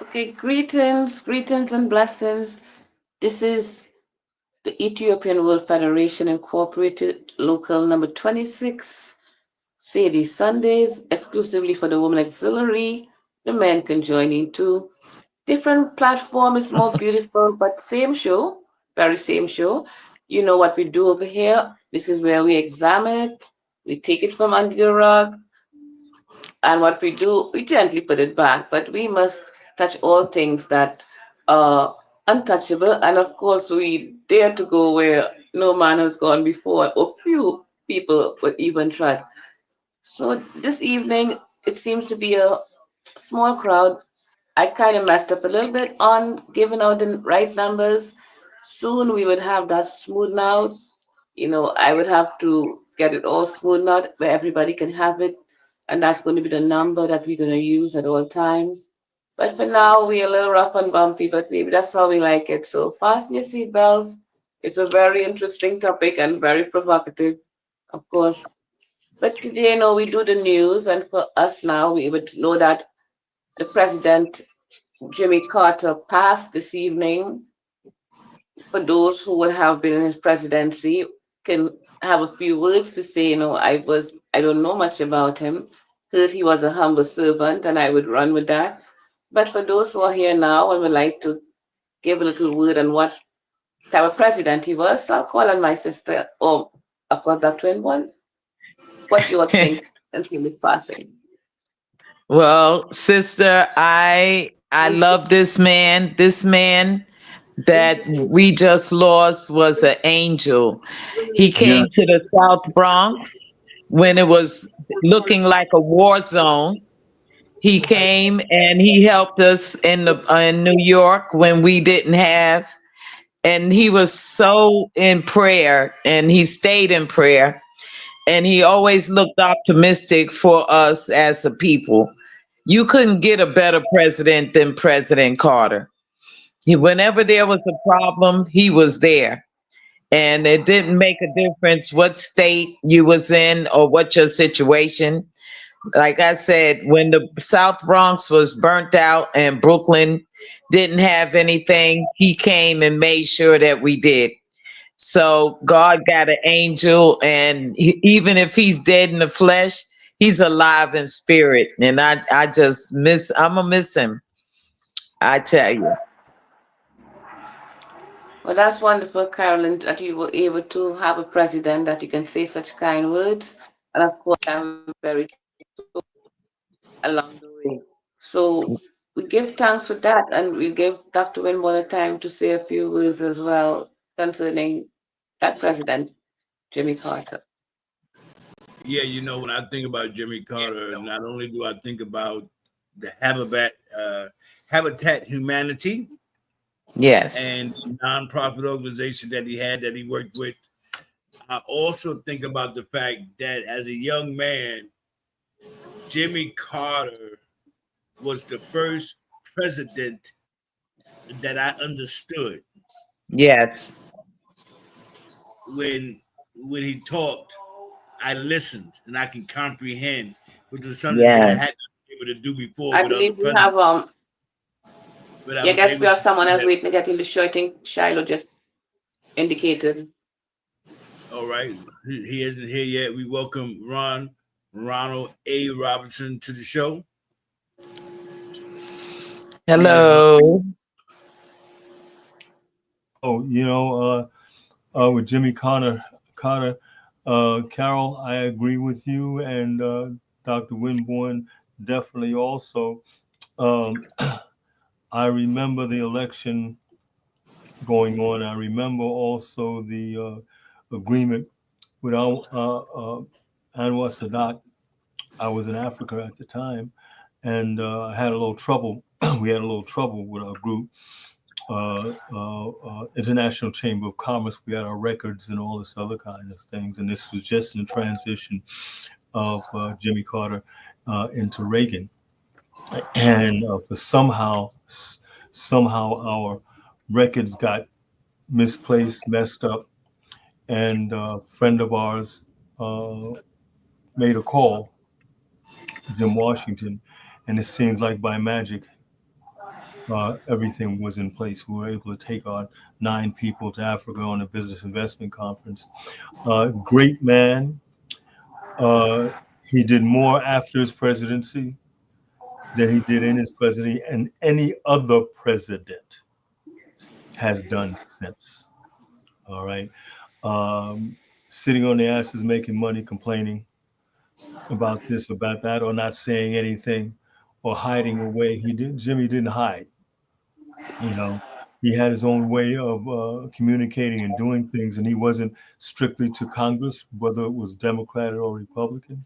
Okay, greetings and blessings. This is the Ethiopian World Federation Incorporated, local number 26. Say these Sundays, exclusively for the Women Auxiliary. The men can join in too. Different platform is more beautiful, but same show, very same show. You know what we do over here. This is where we examine it, we take it from under the rug, and what we do, we gently put it back, but we must touch all things that are untouchable. And of course, we dare to go where no man has gone before, or few people would even try. So this evening, it seems to be a small crowd. I kind of messed up a little bit on giving out the right numbers. Soon we would have that smoothed out. I would have to get it all smoothed out where everybody can have it. And that's going to be the number that we're going to use at all times. But for now, we're a little rough and bumpy, but maybe that's how we like it. So fasten your seatbelts. It's a very interesting topic and very provocative, of course. But today, we do the news, and for us now, we would know that the president, Jimmy Carter, passed this evening. For those who would have been in his presidency, can have a few words to say. I don't know much about him. Heard he was a humble servant, and I would run with that. But for those who are here now and would like to give a little word on what type of president he was, I'll call on my sister, or of course, Dr. One. What you all think and him is passing. Well, sister, I love this man. This man that we just lost was an angel. He came Yes. to the South Bronx when it was looking like a war zone. He came and he helped us in New York when we didn't have, and he was so in prayer, and he stayed in prayer, and he always looked optimistic for us as a people. You couldn't get a better president than President Carter. Whenever there was a problem, he was there. And it didn't make a difference what state you was in or what your situation. Like I said, when the South Bronx was burnt out and Brooklyn didn't have anything, he came and made sure that we did. So God got an angel, and even if he's dead in the flesh, he's alive in spirit. And I just miss, I'm going to miss him. I tell you. Well, that's wonderful, Carolyn, that you were able to have a president that you can say such kind words. And of course, I'm very along the way. So we give thanks for that, and we give Dr. Winmore the time to say a few words as well concerning that president, Jimmy Carter. Yeah, when I think about Jimmy Carter, not only do I think about the Habitat Humanity Yes. and the nonprofit organization that he had that he worked with, I also think about the fact that as a young man, Jimmy Carter was the first president that I understood Yes. when when he talked. I listened and I can comprehend, which was something that I Yes. had not been able to do before I with other believe we presidents. have But I yeah, I was guess we able have to someone do else that. waiting to get in the show. I think Shiloh just indicated. All right, he isn't here yet. We welcome Ronald A. Robinson to the show. Greetings, Ron. Hello. Oh, with Jimmy Carter, Carol, I agree with you, and Dr. Winborn definitely also. Um, I remember the election going on. I remember also the agreement with Anwar Sadat. I was in Africa at the time, and I had a little trouble. We had a little trouble with our group. International Chamber of Commerce. We had our records and all this other kind of things. And this was just in the transition of Jimmy Carter into Reagan. And for somehow our records got misplaced, messed up. And a friend of ours uh, made a call, Jim Washington, and it seems like by magic everything was in place. We were able to take our 9 people to Africa on a business investment conference. Great man. Uh, he did more after his presidency than he did in his presidency, and any other president has done since. All right. Um, Sitting on their asses, making money, complaining about this, about that, or not saying anything, or hiding away. Jimmy didn't hide. You know, he had his own way of communicating and doing things, and he wasn't strictly to Congress, whether it was Democrat or Republican.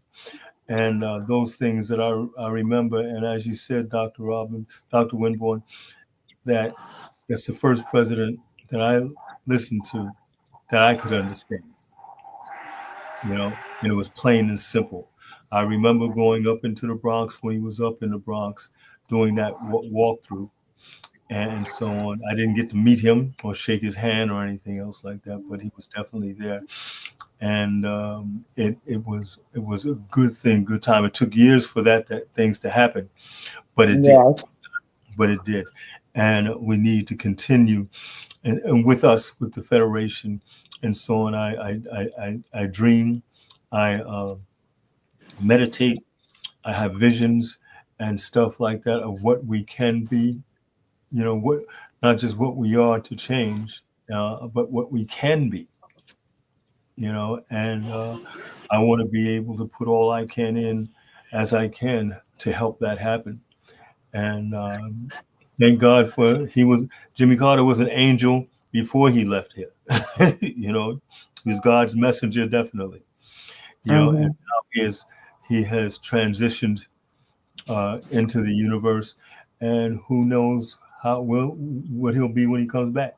And those things that I remember, and as you said, Dr. Winborn, that that's the first president that I listened to that I could understand, and it was plain and simple. I remember going up into the Bronx when he was up in the Bronx doing that walkthrough and so on. I didn't get to meet him or shake his hand or anything else like that, but he was definitely there. And it was a good thing, good time. It took years for that things to happen, but it did. Yes. But it did, and we need to continue. And with us, with the federation, and so on. I dream, I meditate, I have visions and stuff like that of what we can be. What, not just what we are to change, but what we can be. And I want to be able to put all I can in as I can to help that happen. And thank God for Jimmy Carter was an angel before he left here. He was God's messenger, definitely. And Hmm. now he has transitioned into the universe, and who knows what he'll be when he comes back.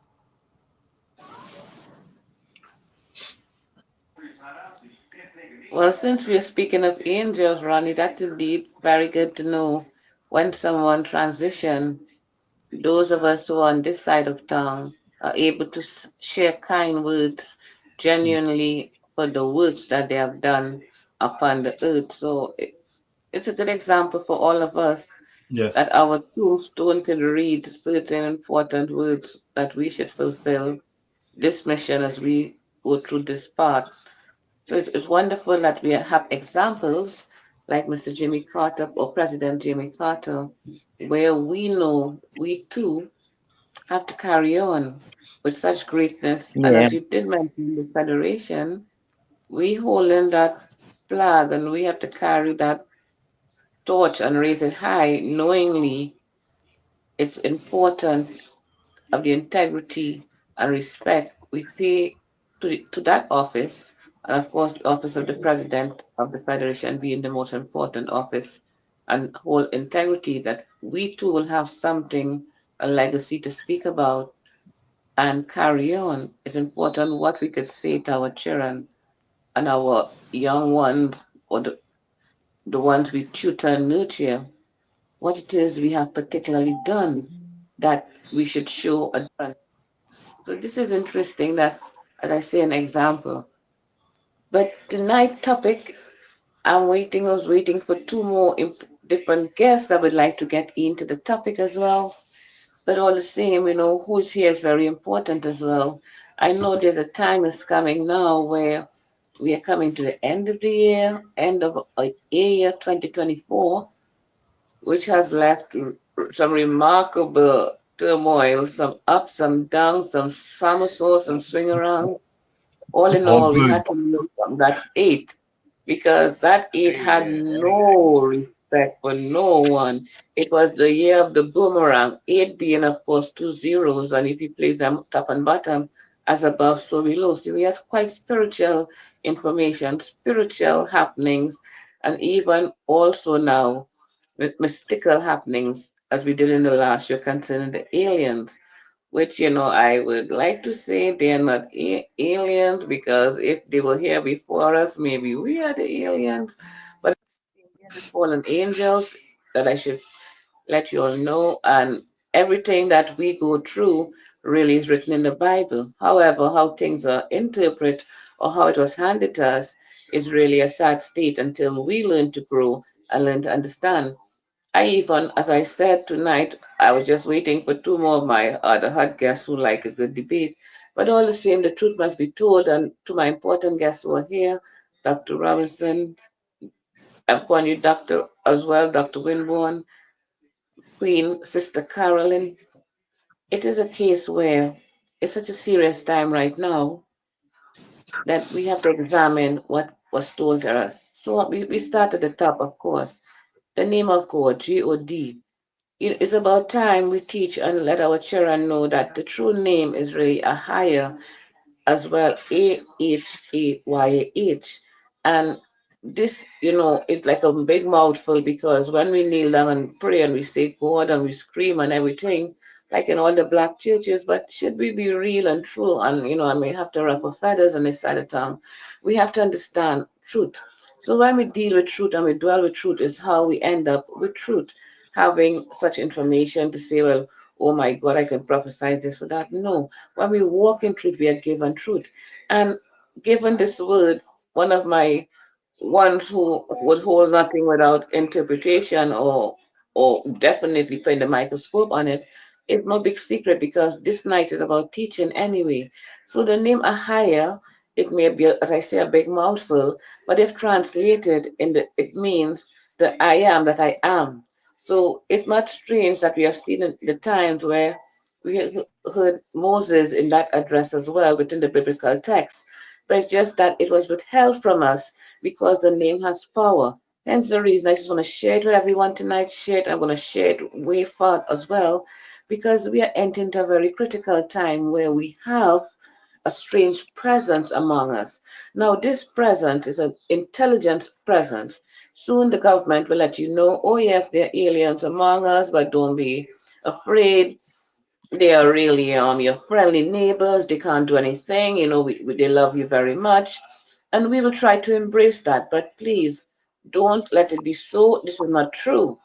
Well, since we're speaking of angels, Ronnie, that's indeed very good to know when someone transition. Those of us who are on this side of town are able to share kind words genuinely for the works that they have done upon the earth. So it's a good example for all of us Yes. that our tombstone can read certain important words that we should fulfill this mission as we go through this path. So it's wonderful that we have examples like Mr. Jimmy Carter or President Jimmy Carter, where we know we too have to carry on with such greatness. And Yeah. as you did mention, the Federation, we hold in that flag and we have to carry that torch and raise it high, knowingly it's important of the integrity and respect we pay to that office, and of course, the office of the president of the federation being the most important office, and whole integrity that we too will have something, a legacy to speak about and carry on. It's important what we could say to our children and our young ones or the ones we tutor and nurture, what it is we have particularly done that we should show a difference. So this is interesting that, as I say, an example. But tonight's topic, I was waiting for two more different guests that would like to get into the topic as well. But all the same, who's here is very important as well. I know there's a time is coming now where we are coming to the end of the year, end of a year 2024, which has left some remarkable turmoil, some ups, some downs, some somersaults, some swing around. All in All all, we good. had to look from that eight because that eight had Yeah. no respect for no one. It was the year of the boomerang, eight being, of course, two zeros, and if you place them top and bottom, as above, so below. So we have quite spiritual information, spiritual happenings, and even also now with mystical happenings, as we did in the last year concerning the aliens, which I would like to say they're not aliens because if they were here before us, maybe we are the aliens. But they're the fallen angels that I should let you all know, and everything that we go through really is written in the Bible. However, how things are interpreted or how it was handed to us is really a sad state until we learn to grow and learn to understand. I even, as I said tonight, I was just waiting for two more of my other hot guests who like a good debate. But all the same, the truth must be told. And to my important guests who are here, Dr. Robinson, I'm calling you Doctor as well, Dr. Winborn, Queen, Sister Carolyn. It is a case where it's such a serious time right now that we have to examine what was told to us. So we start at the top, of course. The name of God, God. It's about time we teach and let our children know that the true name is really a higher as well, Ahayah. And this, it's like a big mouthful because when we kneel down and pray and we say God and we scream and everything, like in all the black churches, but should we be real and true? And, I may have to ruffle feathers on this side of town. We have to understand truth. So when we deal with truth and we dwell with truth is how we end up with truth, having such information to say, well, oh my God, I can prophesy this or that. No, when we walk in truth, we are given truth. And given this word, one of my ones who would hold nothing without interpretation or definitely putting the microscope on it, it's no big secret because this night is about teaching anyway. So the name Ahaya, it may be, as I say, a big mouthful, but if translated it means the I am that I am. So it's not strange that we have seen in the times where we heard Moses in that address as well within the biblical text. But it's just that it was withheld from us because the name has power. Hence the reason I just want to share it with everyone tonight. Share it. I'm going to share it way far as well because we are entering into a very critical time where we have a strange presence among us. Now, this presence is an intelligent presence. Soon the government will let you know, oh, yes, there are aliens among us, but don't be afraid. They are really your friendly neighbors. They can't do anything. They love you very much. And we will try to embrace that. But please don't let it be so. This is not true.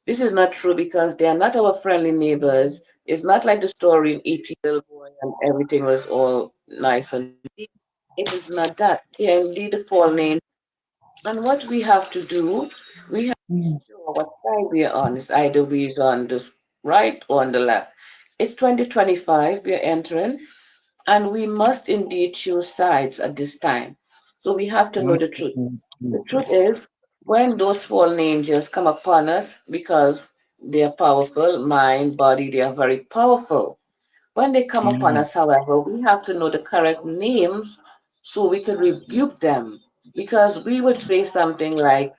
This is not true because they are not our friendly neighbors. It's not like the story in E.T. Little Boy and everything was all nice and pretty. It is not that. They are indeed the fallen angels. And what we have to do, we have to show what side we are on. It's either we are on the right or on the left. It's 2025, we are entering, and we must indeed choose sides at this time. So we have to know the truth. The truth is, when those fallen angels come upon us, because they are powerful, mind, body, they are very powerful. When they come upon us, however, we have to know the correct names so we could rebuke them. Because we would say something like,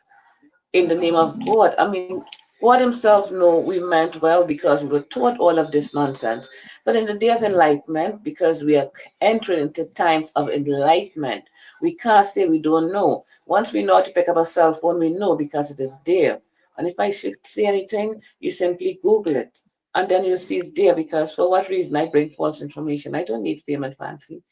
in the name of God. I mean, God Himself know we meant well because we were taught all of this nonsense. But in the day of enlightenment, because we are entering into times of enlightenment, we can't say we don't know. Once we know how to pick up a cell phone, we know because it is there. And if I should say anything, you simply Google it. And then you'll see it's there because for what reason I bring false information. I don't need fame and fancy.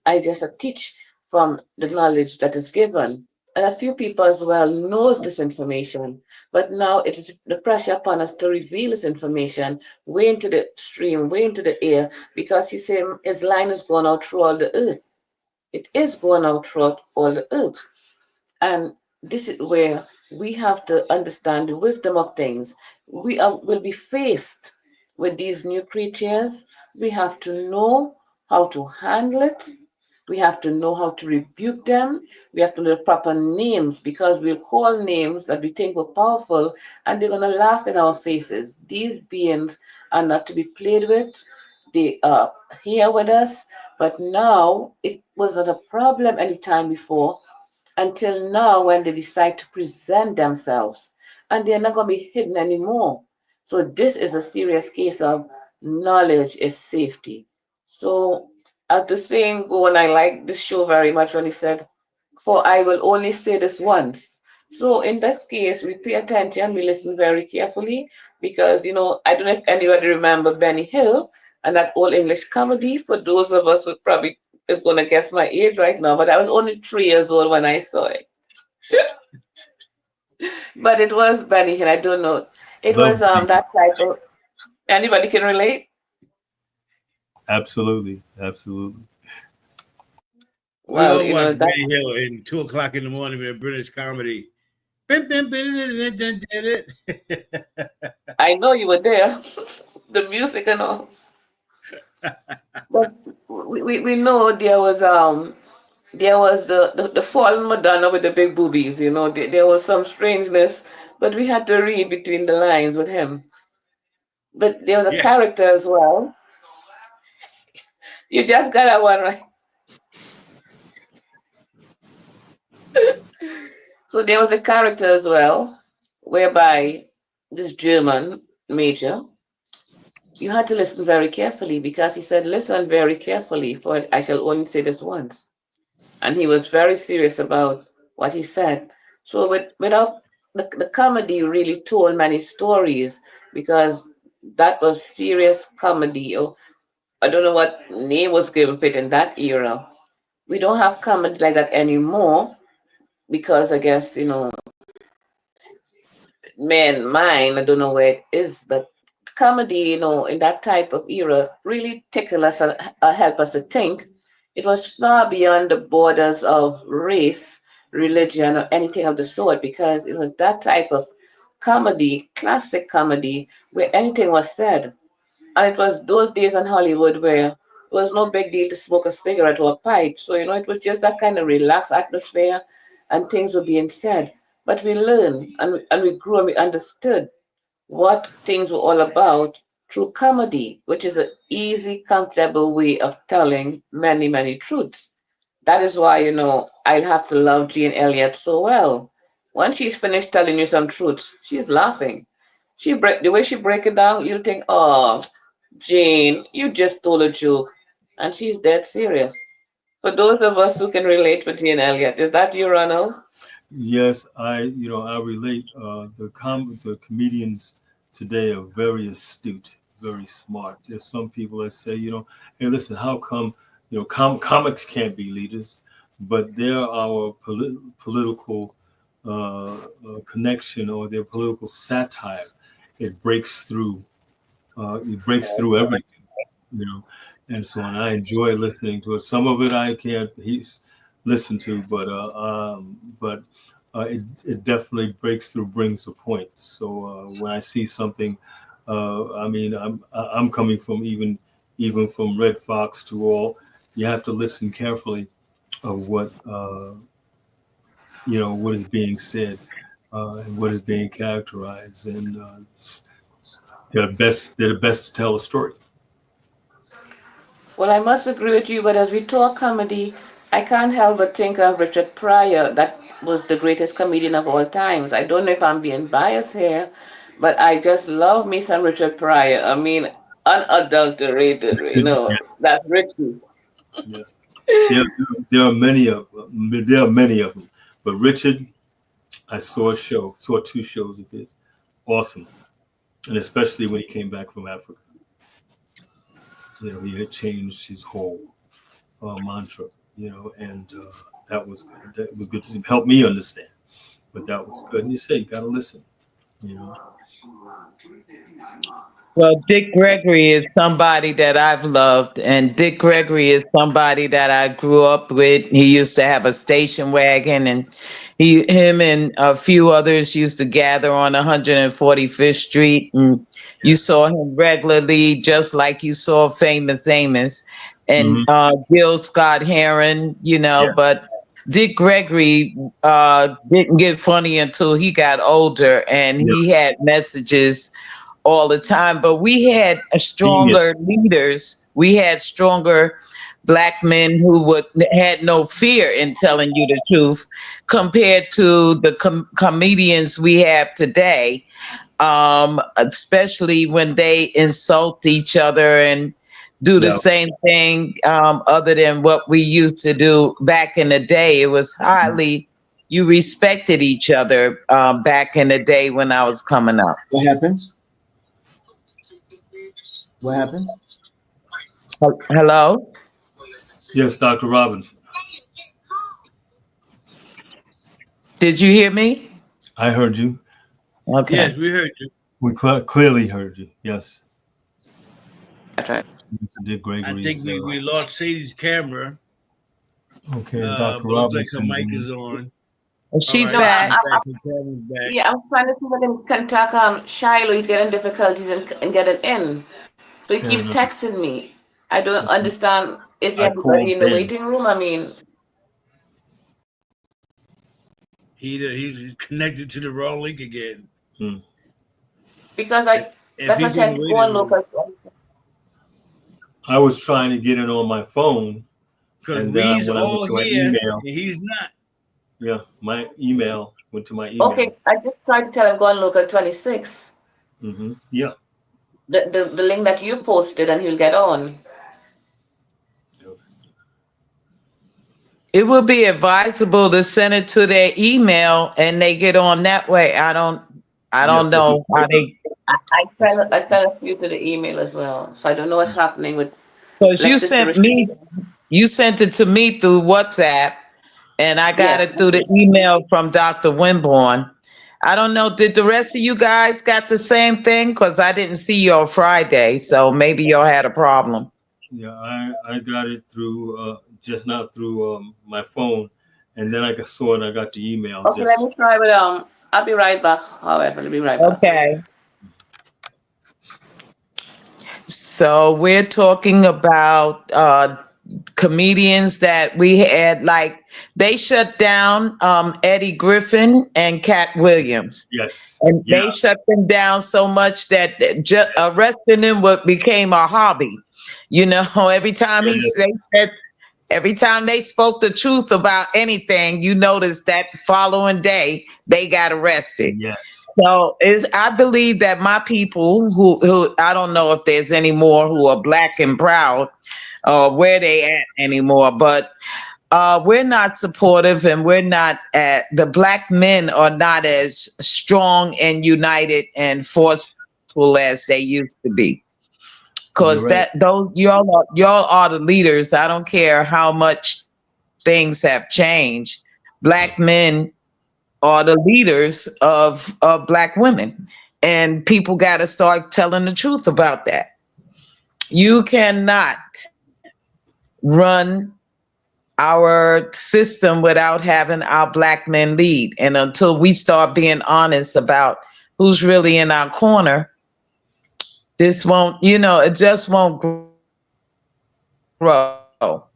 I just teach from the knowledge that is given. And a few people as well knows this information, but now it is the pressure upon us to reveal this information way into the stream, way into the air, because he said his line is going out through all the earth. It is going out throughout all the earth. And this is where we have to understand the wisdom of things. Will be faced with these new creatures. We have to know how to handle it. We have to know how to rebuke them. We have to know the proper names because we'll call names that we think were powerful and they're going to laugh in our faces. These beings are not to be played with. They are here with us, but now it was not a problem any time before until now when they decide to present themselves and they're not going to be hidden anymore. So this is a serious case of knowledge is safety. So as the saying go, and I like this show very much when he said, for I will only say this once. So in this case, we pay attention, we listen very carefully because, I don't know if anybody remember Benny Hill and that old English comedy. For those of us who probably is going to guess my age right now, but I was only 3 years old when I saw it. But it was Benny Hill. I don't know. It Love was Benny. that type of. Anybody can relate? Absolutely, absolutely. We Well, all watched that Benny Hill in 2 o'clock in the morning in a British comedy I know you were there. The music and all. But we know there was the fallen Madonna with the big boobies, you know, there was some strangeness, but we had to read between the lines with him. But there was a Yeah, character as well. You just got that one right. So there was a character as well, whereby this German major, you had to listen very carefully because he said, listen very carefully, for I shall only say this once. And he was very serious about what he said. So without the comedy really told many stories because that was serious comedy. Or I don't know what name was given for it in that era. We don't have comedy like that anymore because I guess, you know, man, mine, I don't know where it is, but comedy, you know, in that type of era really tickle us and help us to think. It was far beyond the borders of race, religion, or anything of the sort because it was that type of comedy, classic comedy, where anything was said. And it was those days in Hollywood where it was no big deal to smoke a cigarette or a pipe. So, you know, it was just that kind of relaxed atmosphere and things were being said. But we learned and we grew and we understood what things were all about through comedy, which is an easy, comfortable way of telling many, many truths. That is why, you know, I'll have to love Jane Elliott so well. Once she's finished telling you some truths, she's laughing. The way she break it down, you'll think, oh, Jane, you just told a joke. And she's dead serious. For those of us who can relate with Jane Elliott, is that you, Ronald? Yes, I relate. The comedians today are very astute, very smart. There's some people that say, hey, listen, how come, comics can't be leaders, but they're our political connection or their political satire. It breaks through. It breaks through everything, you know. And so, and I enjoy listening to it. Some of it I can't listen to, but it definitely breaks through, brings a point. So when I see something, I mean, I'm coming from even from Red Fox to all. You have to listen carefully of what is being said and what is being characterized, and they're the best to tell a story. Well, I must agree with you, but as we talk comedy, I can't help but think of Richard Pryor. That was the greatest comedian of all times. I don't know if I'm being biased here, but I just love me some Richard Pryor. I mean, unadulterated, you know, Yes, that's Richie. yes. There, there are many of there are many of them, but Richard, I saw two shows of his, awesome, and especially when he came back from Africa. He had changed his whole mantra, and that was good. That was good to help me understand, but that was good. And you say you got to listen, you know. Well, Dick Gregory is somebody that I've loved, and Dick Gregory is somebody that I grew up with. He used to have a station wagon, and him and a few others used to gather on 145th Street, and you yes. saw him regularly, just like you saw Famous Amos and Hmm. Gil Scott Heron, Yeah, But Dick Gregory didn't get funny until he got older, and yeah, he had messages all the time. But we had a stronger genius. leaders. We had stronger black men who would had no fear in telling you the truth compared to the comedians we have today. Especially when they insult each other and do the Yeah, same thing, other than what we used to do back in the day. It was highly you respected each other back in the day when I was coming up. What happens? What happens? Hello? yes, Dr. Robinson. Did you hear me? I heard you. Okay. Yes, we heard you. We clearly heard you. Yes, That's right. Dick I think Gregory's. we lost Sadie's camera. Okay, and Dr. But looks like her Robinson's mic in. is on. All She's right, No, I'll back. be back when Kevin's back. yeah, I'm trying to see if I can contact Shiloh. He's getting difficulties in getting in. So he keeps And texting me. I don't understand. Is I everybody called in the Ben. waiting room? I mean, He's connected to the wrong link again. Hmm. because If, if that's why I he's in the said go on waiting room, local. I was trying to get it on my phone, because and then we's when I went all to my here email, and he's not. yeah, my email went to my email. Okay, I just tried to tell him go on local 26. Yeah. The link that you posted, and he'll get on. It would be advisable to send it to their email and they get on that way. I Yeah, don't because it's know how quicker. they, It's I quicker. sent a few to the email as well, so I don't know what's happening with because like Sister Rashida. you sent it to me through WhatsApp and I got Yes, it through the email from Dr. Winborn. I don't know. Did the rest of you guys got the same thing? Because I didn't see you on Friday, so maybe y'all had a problem. Yeah, I got it through just not through my phone, and then saw it. I got the email. okay, let Just me try with I'll be right back. However, let me be right back. Okay. So we're talking about comedians that we had, like they shut down Eddie Griffin and Cat Williams. yes, And yeah, they shut them down so much that arresting them became a hobby. You know, yes, every time they spoke the truth about anything, you notice that following day they got arrested. yes. So I believe that my people who I don't know if there's any more who are black and proud or where they at anymore, but we're not supportive and we're not the black men are not as strong and united and forceful as they used to be. Cause You're right. y'all are the leaders. I don't care how much things have changed. Black men are the leaders of black women. And people gotta start telling the truth about that. You cannot run our system without having our black men lead. And until we start being honest about who's really in our corner, this won't, it just won't grow.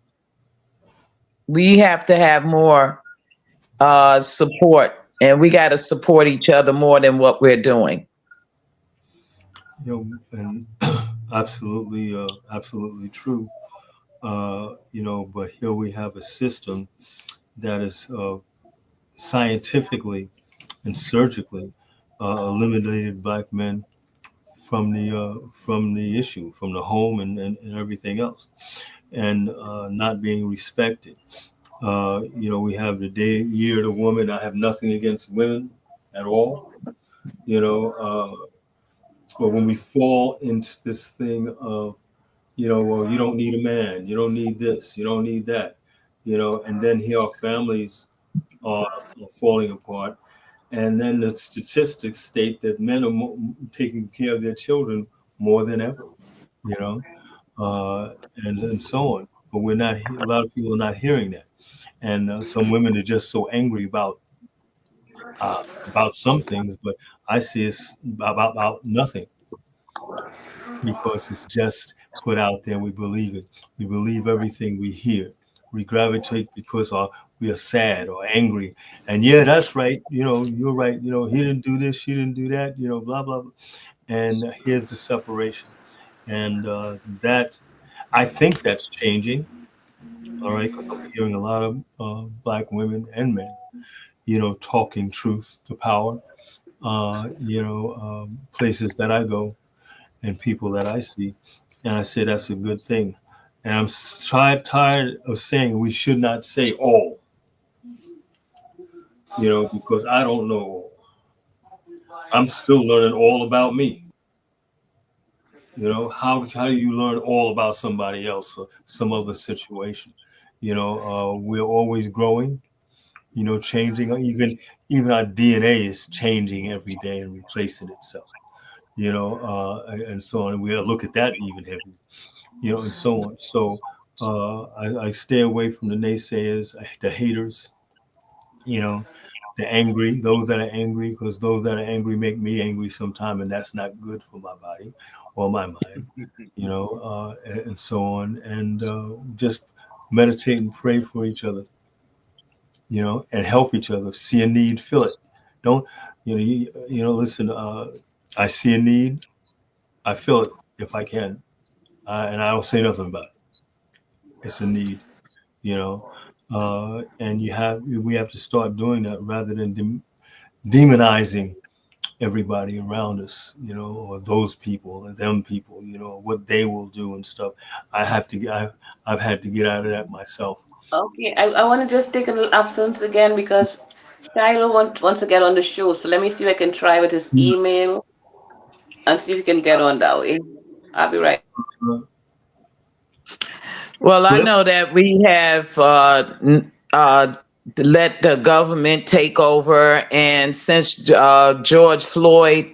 We have to have more support, and we got to support each other more than what we're doing. And absolutely, absolutely true. But here we have a system that is scientifically and surgically eliminated black men from the issue, from the home and everything else, and not being respected. We have the year of the woman. I have nothing against women at all. You know, but when we fall into this thing of, well, you don't need a man, you don't need this, you don't need that, and then here our families are falling apart. And then the statistics state that men are taking care of their children more than ever, you know, and so on. But we're not. A lot of people are not hearing that, and some women are just so angry about some things. But I see it's about nothing because it's just put out there. We believe it. We believe everything we hear. We gravitate because we are sad or angry. And yeah, that's right. You're right. He didn't do this. She didn't do that. Blah, blah, blah. And here's the separation. And that, I think that's changing. All right. Because I'm hearing a lot of black women and men, talking truth to power. Places that I go and people that I see. And I say that's a good thing. And I'm tired of saying we should not say all, because I don't know all. I'm still learning all about me. How do you learn all about somebody else or some other situation? We're always growing, changing. Even our DNA is changing every day and replacing itself. And so on. We look at that even heavy, and so on. So I stay away from the naysayers, the haters, you know, the angry, those that are angry, because those that are angry make me angry sometime, and that's not good for my body or my mind, and so on. And just meditate and pray for each other, and help each other. See a need, fill it. Don't, listen, I see a need, I fill it if I can, and I don't say nothing about it. It's a need, you know, and we have to start doing that rather than demonizing everybody around us, or those people and them people, what they will do and stuff. I've had to get out of that myself. Okay, I want to just take a little absence again because Shiloh wants to get on the show. So let me see if I can try with his email and see if we can get on that way. I'll be right back. Uh, Well, I Cliff? know that we have let the government take over, and since George Floyd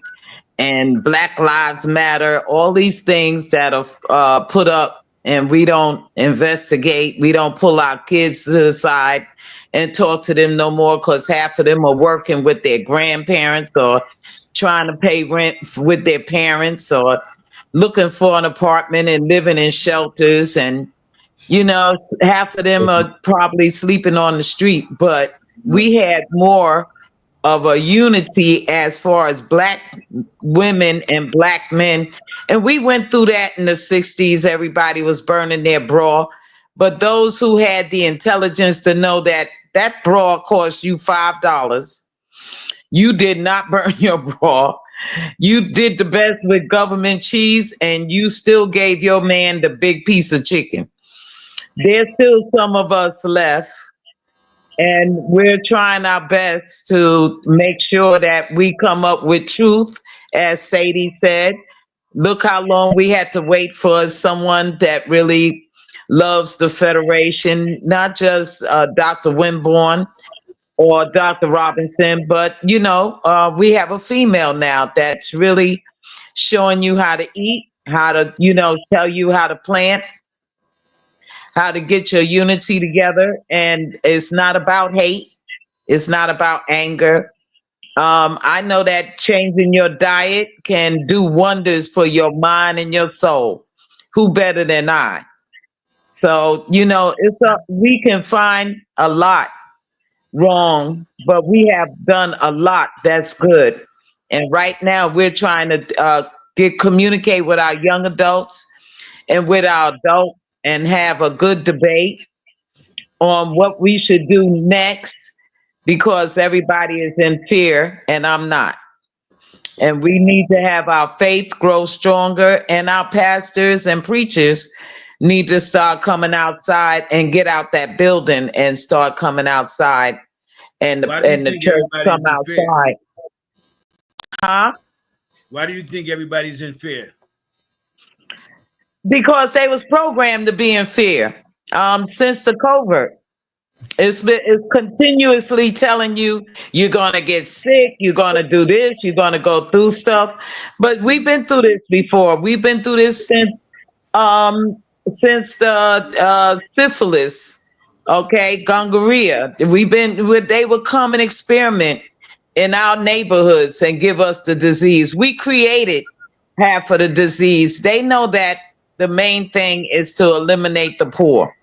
and Black Lives Matter, all these things that are put up, and we don't investigate, we don't pull our kids to the side and talk to them no more because half of them are working with their grandparents or trying to pay rent with their parents or looking for an apartment and living in shelters. And half of them are probably sleeping on the street, but we had more of a unity as far as black women and black men. And we went through that in the 60s. Everybody was burning their bra. But those who had the intelligence to know that that bra cost you $5, you did not burn your bra. You did the best with government cheese, and you still gave your man the big piece of chicken. There's still some of us left, and we're trying our best to make sure that we come up with truth. As Sadie said, look how long we had to wait for someone that really loves the Federation, not just Dr. Winborn or Dr. Robinson, but we have a female now that's really showing you how to eat, how to, tell you how to plant, how to get your unity together. And it's not about hate. It's not about anger. I know that changing your diet can do wonders for your mind and your soul. Who better than I? So, we can find a lot wrong, but we have done a lot that's good. And right now we're trying to communicate with our young adults and with our adults and have a good debate on what we should do next because everybody is in fear and I'm not. And we need to have our faith grow stronger, and our pastors and preachers need to start coming outside and get out that building and start coming outside, and Why do you the think church come everybody's in fear? outside. Huh? Why do you think everybody's in fear? Because they was programmed to be in fear since the covert. It's continuously telling you you're gonna get sick, you're gonna do this, you're gonna go through stuff. But we've been through this before. We've been through this since the syphilis, okay, gonorrhea. They would come and experiment in our neighborhoods and give us the disease. We created half of the disease. They know that the main thing is to eliminate the poor.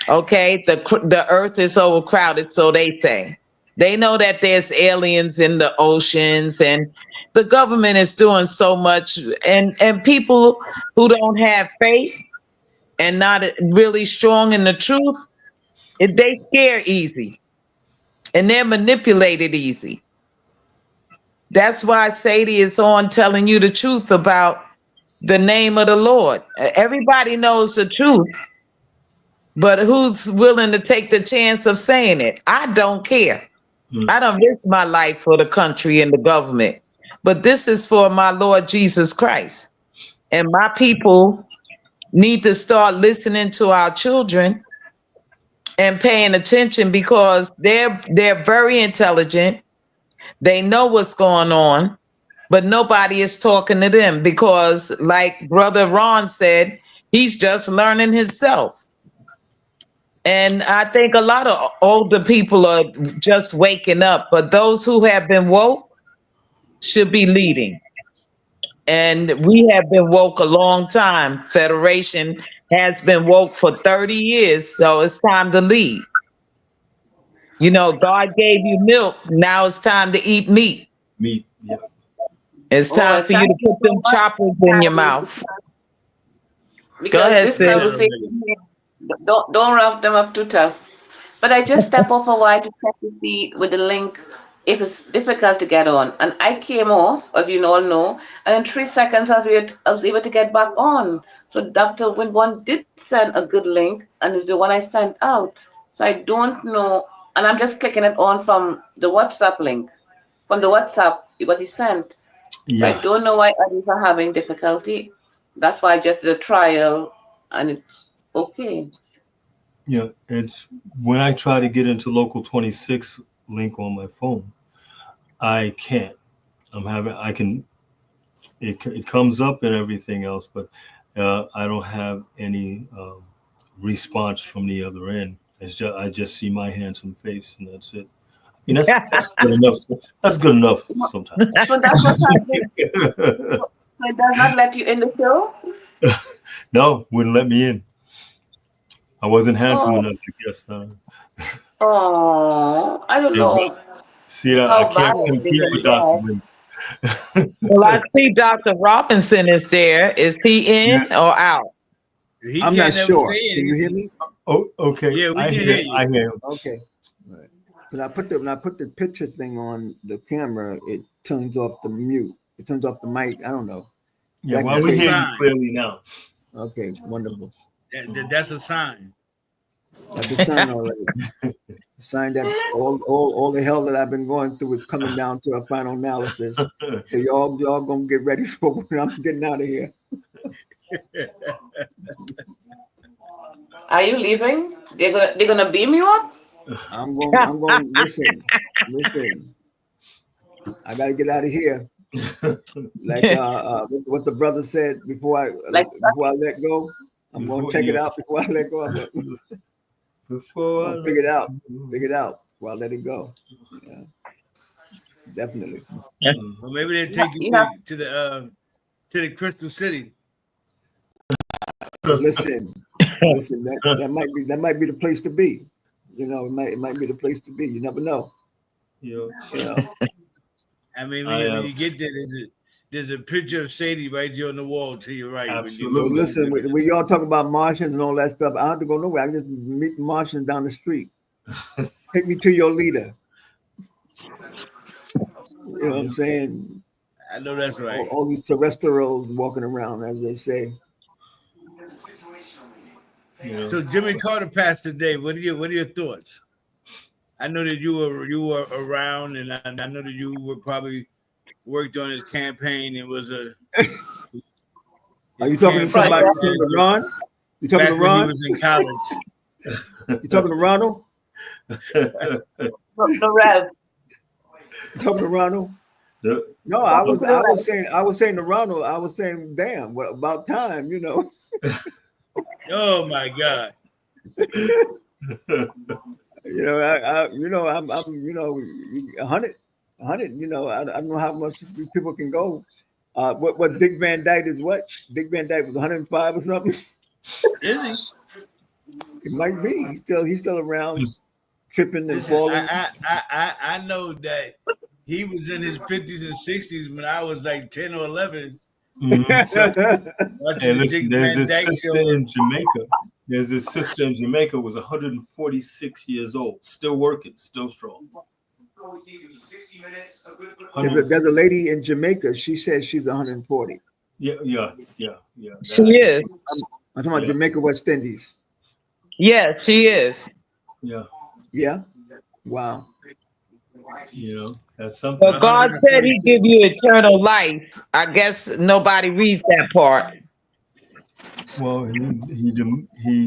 Okay, the earth is overcrowded, so they say. They know that there's aliens in the oceans, and the government is doing so much. And people who don't have faith and not really strong in the truth, they scare easy and they're manipulated easy. That's why Sadie is on telling you the truth about the name of the Lord. Everybody knows the truth, but who's willing to take the chance of saying it? I don't care. Mm. I don't risk my life for the country and the government. But this is for my Lord Jesus Christ. And my people need to start listening to our children and paying attention because they're very intelligent. They know what's going on, but nobody is talking to them because, like Brother Ron said, he's just learning himself. And I think a lot of older people are just waking up, but those who have been woke should be leading. And we have been woke a long time. Federation has been woke for 30 years, so it's time to lead. You know, God gave you milk. Now it's time to eat meat. Me, yeah. It's Oh, time well, for you thank to you put so them much, choppers in your Patty, mouth. Go because ahead, this sis. conversation here, don't wrap them up too tough. But I just step off a while to check to see with the link if it's difficult to get on. And I came off, as you all know, and in 3 seconds I was able to get back on. So Dr. Winborn did send a good link, and it's the one I sent out. So I don't know, and I'm just clicking it on from the WhatsApp link, from the WhatsApp, what he sent. So I Yeah, don't know why others are having difficulty. That's why I just did a trial, and it's okay. yeah. It's when I try to get into local 26 link on my phone, I can't. I can, it comes up and everything else, but I don't have any response from the other end. I just see my handsome face and that's it. I mean, that's good enough. That's good enough sometimes. So that's what happened. So it does not let you in the show? No, wouldn't let me in. I wasn't handsome Oh, enough, I guess. oh, I don't And know see, I how bad can't it is compete that with you Dr. are. Wynn. Well, I see Dr. Robinson is there. Is he in Yeah. or out? He I'm not can't never sure. say Can you hear anything. me? Oh, okay. Yeah, we can hear I you. hear him. Okay. Right. Because when I put the picture thing on the camera, it turns off the mute. It turns off the mic. I don't know. Yeah, Back well, in That's we a case. hear you sign. clearly now. Okay, wonderful. That's a sign. That's a sign already. A sign that all the hell that I've been going through is coming down to a final analysis. So y'all gonna get ready for when I'm getting out of here. Are you leaving? They're gonna beam you up? I'm going to listen. I gotta get out of here. Like what the brother said Like before I let go. I'm gonna Before, check it yeah, out before I let go. before I I'll let figure it out before I let it go. Yeah, definitely. Well, maybe they'll you have, take you you have to the Crystal City. Listen, listen. That might be the place to be. You know, it might be the place to be. You never know. yeah, You know. I mean, I when am you get there, there's a picture of Sadie right there on the wall to your right when you Well, when absolutely. you listen. look We y'all talk about Martians and all that stuff. I don't have to go nowhere. I can just meet the Martians down the street. Take me to your leader. You know what I'm Yeah, saying? I know that's right. All these terrestrials walking around, as they say. you know. So Jimmy Carter passed today. What are your thoughts? I know that you were around, and I know that you were probably worked on his campaign. It was Are his you talking to project. somebody? campaign You talking to Ron? You talking to back when he Ron? was in college. You talking to Ronald? The Rev. You talking to Ronald? The- No, Talking to the Rev. I was saying to Ronald, I was saying, damn, what about time, you know? Oh my God! You know, I'm, you know, 100, you know, I don't know how much people can go. What Dick Van Dyke is what? Dick Van Dyke was 105 or something. Is he? It might be. He's still around, Just- tripping and Listen, falling. I know that he was in his 50s and 60s when I was like 10 or 11. mhm. So watching And the listen, Dick there's Van this Dyke sister show. in Jamaica. There's this sister in Jamaica was 146 years old, still working, still strong. There's a lady in Jamaica. She says she's 140. Yeah, yeah, yeah, yeah. She That I can. is. I'm talking about Yeah, Jamaica, West Indies. Yes, she is. yeah. Yeah. Wow. You know, that's something. But God said He 146. give you eternal life. I guess nobody reads that part. Well, he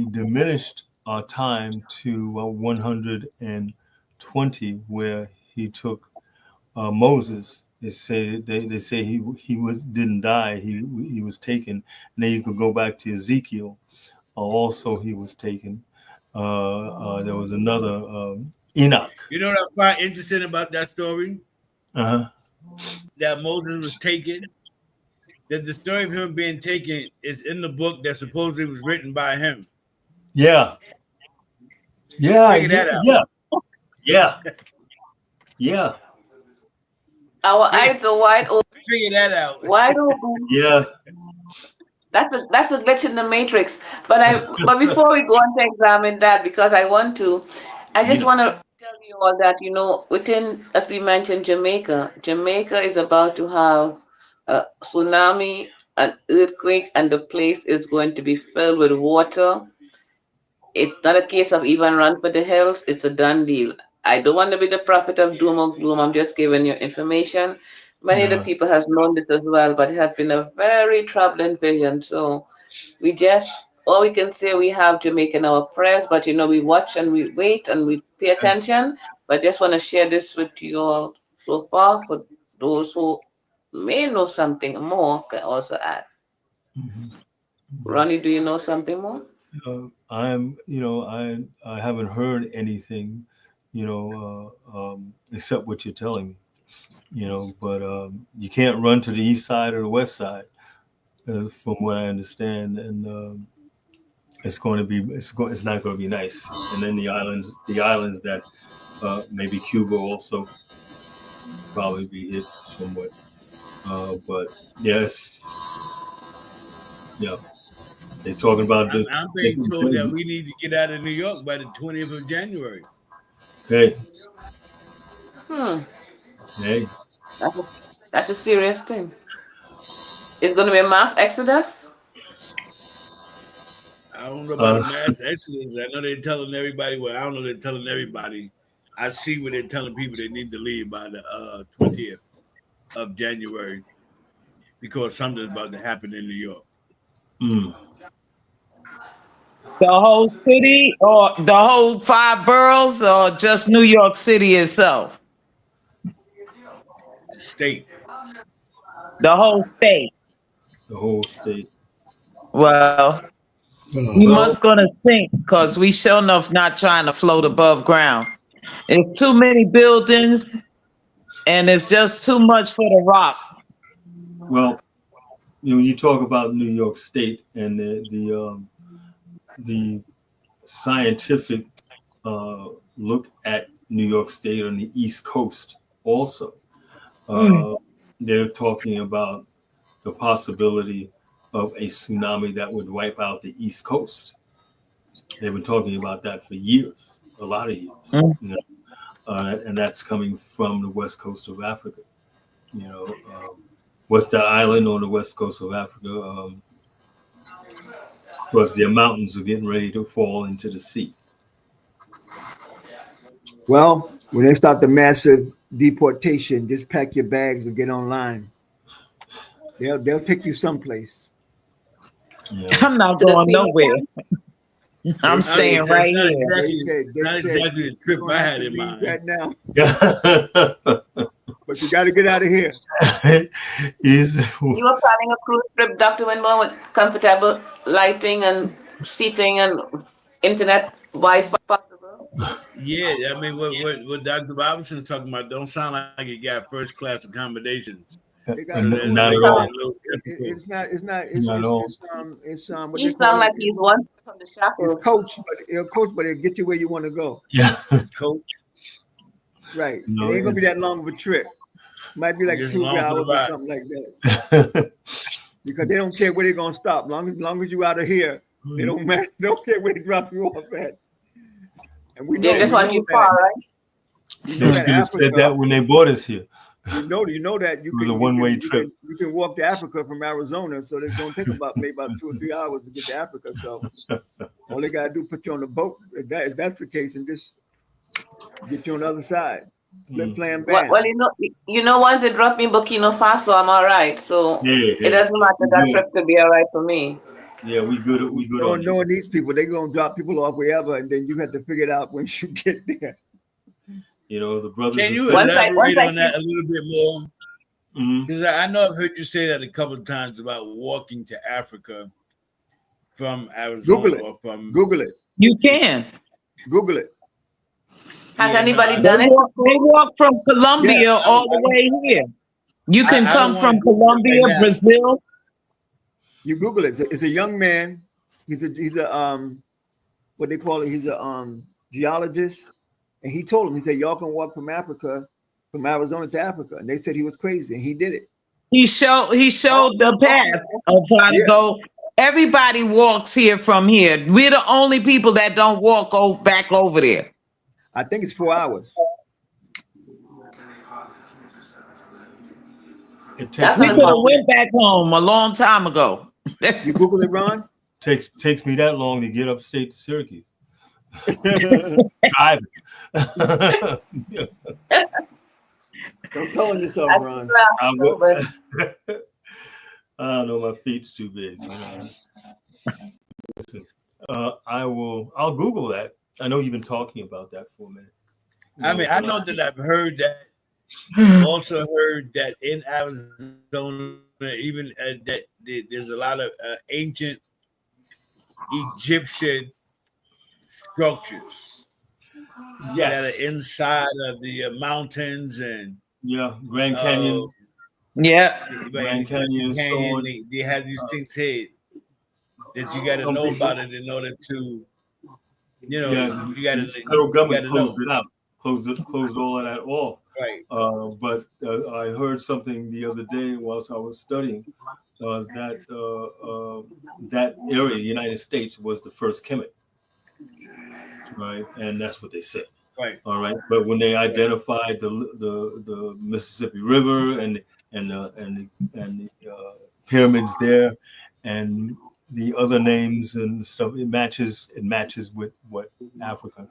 diminished our time to 120, where he took Moses. They say he was didn't die. He was taken. And then you could go back to Ezekiel. Also, he was taken. There was another Enoch. You know what I find interesting about that story? Uh-huh. That Moses was taken. That the story of him being taken is in the book that supposedly was written by him. Yeah. Yeah. Figure that out. Yeah. Yeah. Yeah. Our Figure, eyes are wide open. figure that out. Wide open. Yeah. That's a glitch in the matrix. But before we go on to examine that, because I just Yeah. want to tell you all that within, as we mentioned, Jamaica is about to have a tsunami, an earthquake, and the place is going to be filled with water. It's not a case of even run for the hills. It's a done deal. I don't want to be the prophet of doom or gloom. I'm just giving you information. Many of the Yeah. people has known this as well, but it has been a very troubling vision. So all we can say, we have Jamaica in our prayers, but we watch and we wait and we pay That's, attention. But just want to share this with you all so far, for those who may know something more can also add. mhm. Ronnie, do you know something more? I haven't heard anything, except what you're telling me, but you can't run to the east side or the west side, from what I understand, and it's not going to be nice. And then the islands that maybe Cuba also probably be hit somewhat, but yes, yeah, they're talking about the I'm being different told that things. we need to get out of New York by the 20th of January. Hey, Hmm, hey, that's a, that's a serious thing. It's going to be a mass exodus. I don't know about a uh, mass exodus. I know they're telling everybody. Well, I don't know they're telling everybody. I see where they're telling people they need to leave by the 20th of January because something's about to happen in New York. mm, The whole city or the whole five boroughs or just New York City itself? The state. The whole state. the whole state. Well, we Well, must gonna sink because we sure enough not trying to float above ground. It's too many buildings and it's just too much for the rock. well, you talk about New York State and the scientific look at New York State on the East Coast also. Mm. Uh, they're talking about the possibility of a tsunami that would wipe out the East Coast. They've been talking about that for years, a lot of years, Mm. and that's coming from the west coast of Africa. You know, what's that island on the west coast of Africa? Of course, their mountains are getting ready to fall into the sea. Well, when they start the massive deportation, just pack your bags and get online. They'll take you someplace. You know, I'm not To the going famous nowhere. one? They I'm said staying right here. they Not said exactly the you're trip gonna I have had to in leave mind. right now, yeah. but you got to get out of here. Is You were planning a cruise trip, Dr. Winmore, with comfortable lighting and seating and internet Wi-Fi possible. Yeah, I mean, what Dr. Robinson is talking about don't sound like it got first class accommodations. They So got that's no. not making at it Sound- a all. little difficult. It's not. It's not. Not at all. What He they call sound it. like he's one step from the It's shackles. coach, but it'll get you where you want to go. Yeah. Coach, Right. No, It ain't gonna be it's that long of a trip. Might be like just two along for the hours or ride. something like that. Because they don't care where they're gonna stop. Long as you out of here, they don't matter. They don't care where they drop you off at. And we They know just we want know you that. far, right? We they know should that have said Africa. that when they brought us here. You know that It was a one-way trip. you can walk to Africa from Arizona, so it's gonna take about maybe about 2 or 3 hours to get to Africa. So all they gotta do put you on the boat. If that's the case, and just get you on the other side. Flip Mm. plan Well, bam. well, once they drop me in Burkina Faso, I'm all right. So Yeah, it yeah. doesn't matter. We That good. trip to be all right for me. Yeah, we good. We good on that. Knowing these people, they're gonna drop people off wherever, and then you have to figure it out when you get there. You know, the brothers Can and you sisters. Once elaborate I on keep that a little bit more? Mhm. Because I know I've heard you say that a couple of times about walking to Africa from Google Arizona it. or from. Google it. You can. Google it. Has Yeah, anybody no, done it They before? walk from Yeah, Colombia all the way here. You can I don't come want from to do it right Colombia, now. Brazil. you Google it. It's a young man. He's a what they call it. He's a geologist, and he told him, he said, y'all can walk from Africa, from Arizona to Africa, and they said he was crazy, and he did it. He showed the path of how to Yeah, go. Everybody walks here from here. We're the only people that don't walk back over there. I think it's 4 hours. It takes That's We me not could have long. went back home a long time ago. You Google it, Ron. takes me that long to get upstate to Syracuse. Driving. Don't tell on yourself, I Ron. I think would, but I don't know, my feet's too big. You know. Listen, I'll Google that. I know you've been talking about that for a minute. I mean, I know that I've heard that. Also heard that in Arizona, even that there's a lot of ancient Egyptian structures that Yes. are inside of the mountains and Yeah. Grand Canyon. Yeah. Grand Canyon and so on. They have these things here that you got to Some know people- about it in order to, you know, Yeah, you got to the federal government know. closed it out, closed all of that off. Right. But I heard something the other day whilst I was studying that that area, United States, was the first Kemet, right? And that's what they said. Right. All right. But when they identified the Mississippi River and the pyramids there and the other names and stuff, it matches with what Africa,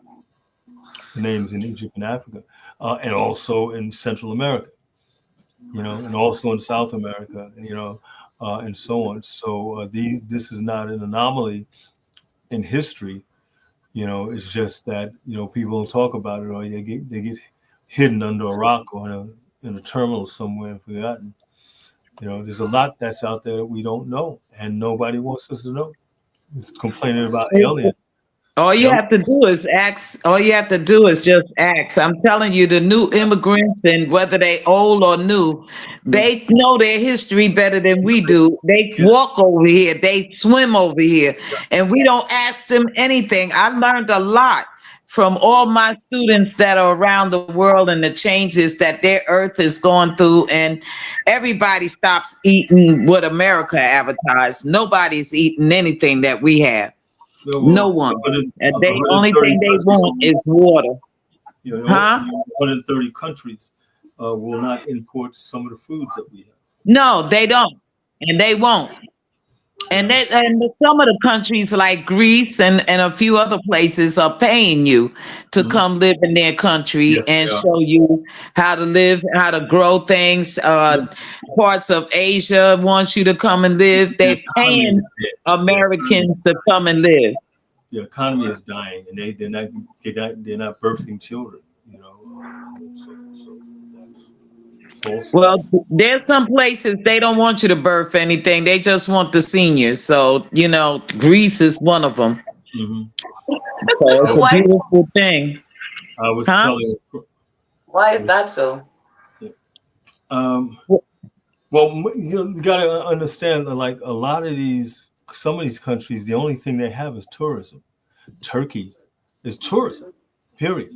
the names in Egypt and Africa, and also in Central America, you know, and also in South America, you know, and so on. So this is not an anomaly in history. You know, it's just that, you know, people don't talk about it, or they get hidden under a rock or in a terminal somewhere and forgotten. You know, there's a lot that's out there that we don't know, and nobody wants us to know. It's complaining about aliens. All you Yep. have to do is ask. All you have to do is just ask. I'm telling you, the new immigrants, and whether they old or new, they know their history better than we do. They Yeah. walk over here, they swim over here, and we don't ask them anything. I learned a lot from all my students that are around the world and the changes that their earth is going through, and everybody stops eating what America advertised. Nobody's eating anything that we have. Well, No one. And they only 130 thing they countries, want is water. you know, Huh? 130 countries will not import some of the foods that we have. No, they don't. And they won't. And some of the countries like Greece and a few other places are paying you to Mhm. come live in their country Yes, and they are. show you how to live, how to grow things. Parts of Asia want you to come and live. The They're economy paying is dead. Americans to come and live. The economy is dying, and they're not birthing children. You know, so that's also. Well, there's some places they don't want you to birth anything. They just want the seniors. So, you know, Greece is one of them. Mhm. So it's a why beautiful thing. I was Huh? telling. why is that so? Um, well, you got to understand that, like a lot of some of these countries, the only thing they have is tourism. Turkey is tourism, period.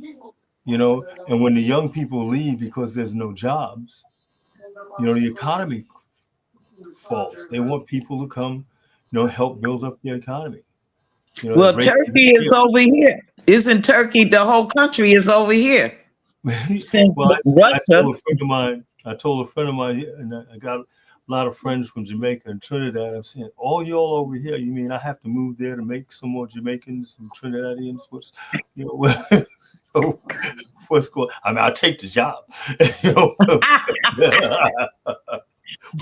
You know, and when the young people leave because there's no jobs, you know, the economy falls. They want people to come, you know, help build up the economy. You know, Well, raise Turkey is over here. Isn't Turkey, the whole country is over here. Since well, I Russia. told a friend of mine, and I got a lot of friends from Jamaica and Trinidad. I'm saying, all y'all over here, you mean I have to move there to make some more Jamaicans and Trinidadians? What's, you know, so what's going? I mean, I'll take the job. You know, but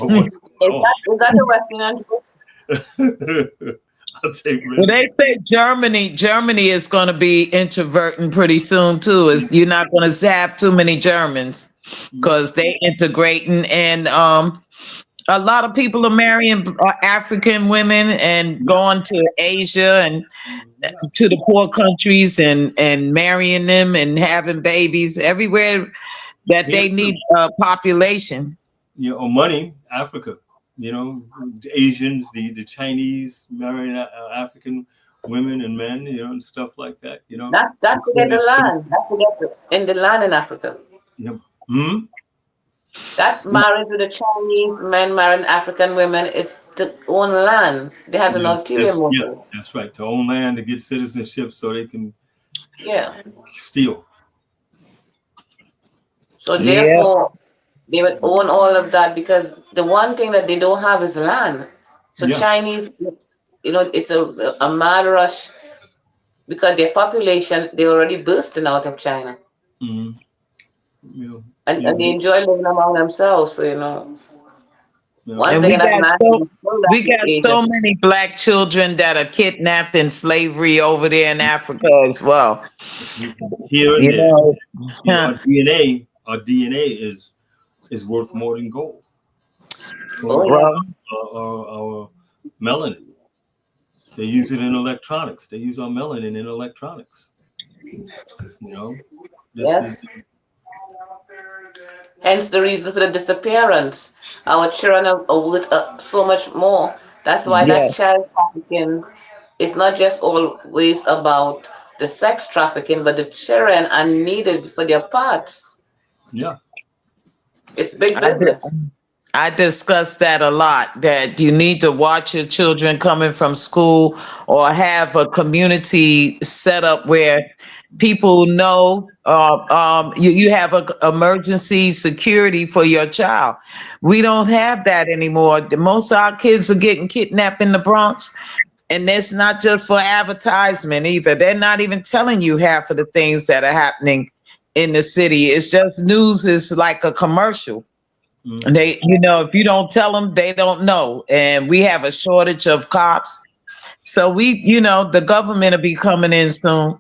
what's going on? Is that a Western country? I'll take Well, they say Germany is going to be introverting pretty soon too. You're not going to have too many Germans because they integrating, and A lot of people are marrying African women and Yeah, going to Asia and yeah, to the poor countries and marrying them and having babies everywhere that here they need too. population. Or money, Africa. The Asians, the Chinese marrying African women and men, and stuff like that. That's to get the It's been, land. That's to get in the land in Africa. hmm? That marriage with the Chinese men marrying African women is to own land. They have an ulterior Yeah, motive. that's right. To own land, to get citizenship, so they can Yeah. steal. So Yeah, therefore, they would own all of that because the one thing that they don't have is land. So Yeah. Chinese, it's a mad rush because their population, they're already bursting out of China. Hmm. Yeah. And they Yeah. enjoy living among themselves. So, Yeah. once and they we get that got master, so they pull that we to got Asia. so many black children that are kidnapped in slavery over there in Africa as well. Here and You there. know, huh. Our DNA is worth more than gold. Oh, Or yeah. Well, our melanin. They use it in electronics. They use our melanin in electronics. You know, this Yes. is Hence the reason for the disappearance. Our children are worth so much more. That's why that yeah, child trafficking is not just always about the sex trafficking, but the children are needed for their parts. yeah. It's big I business. I discuss that a lot, that you need to watch your children coming from school or have a community set up where people know you have a emergency security for your child. We don't have that anymore. Most of our kids are getting kidnapped in the Bronx. And that's not just for advertisement either. They're not even telling you half of the things that are happening in the city. It's just news is like a commercial. Mm. They, if you don't tell them, they don't know. And we have a shortage of cops. So the government will be coming in soon.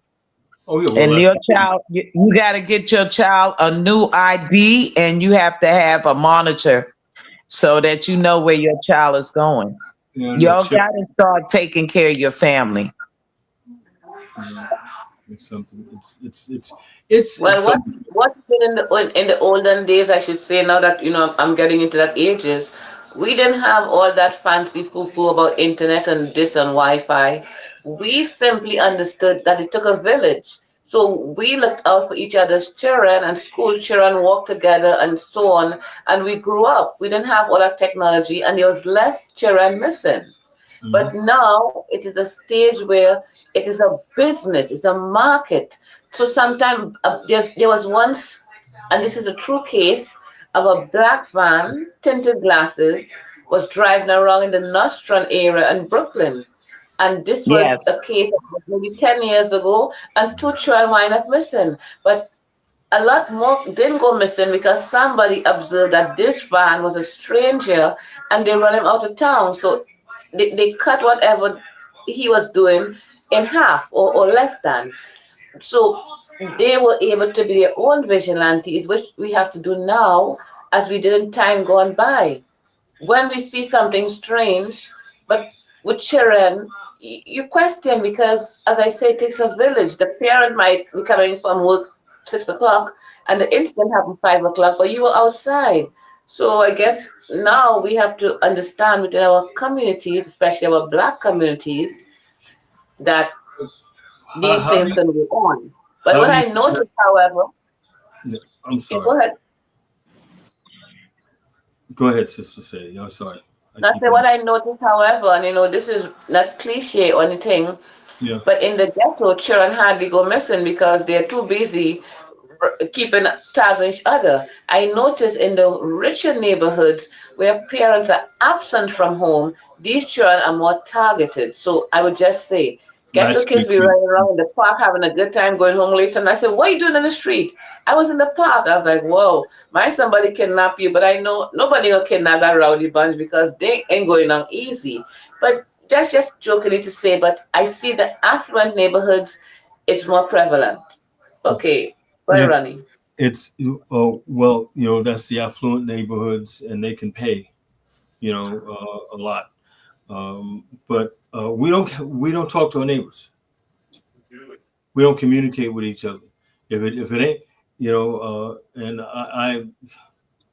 Oh yeah. Well, And that's your child, you got to get your child a new ID and you have to have a monitor so that you know where your child is going. the Y'all chip. got to start taking care of your family. Yeah, it's something. It's Well, something. what in the olden days, I should say, now that I'm getting into that ages, we didn't have all that fancy foo-foo about internet and this and Wi-Fi. We simply understood that it took a village. So we looked out for each other's children and school children walked together and so on. And we grew up. We didn't have all that technology and there was less children missing. Mhm. But now it is a stage where it is a business, it's a market. So sometimes there was once, and this is a true case, of a black van, tinted glasses, was driving around in the Nostrand area in Brooklyn. And this was Yes. a case of maybe 10 years ago, and two children wind up missing. But a lot more didn't go missing because somebody observed that this van was a stranger and they run him out of town. So they cut whatever he was doing in half or less than. So they were able to be their own vigilantes, which we have to do now as we did in time gone by when we see something strange, but with children, you question because, as I say, it takes a village. The parent might be coming from work 6 o'clock, and the incident happened 5 o'clock, but you were outside. So I guess now we have to understand within our communities, especially our black communities, that How, these how do things you can go on. But how what do you? I noticed, however, I'm you sorry. go ahead. Go ahead, Sister Say. I'm sorry. I I keep say on. what I noticed, however, and this is not cliche or anything. Yeah. But in the ghetto, children hardly go missing because they're too busy keeping tabs on each other. I notice in the richer neighborhoods where parents are absent from home, these children are more targeted. So I would just say, ghetto That's kids good be too. running around in the park having a good time going home late. And I said, what are you doing in the street? I was in the park. I was like, whoa, my somebody kidnap you, but I know nobody will kidnap that rowdy bunch because they ain't going on easy. But that's just jokingly to say, but I see the affluent neighborhoods, it's more prevalent. Okay, well, It's Ronnie. it's well, that's the affluent neighborhoods, and they can pay. a lot. But we don't talk to our neighbors. We don't communicate with each other. If it ain't, and I've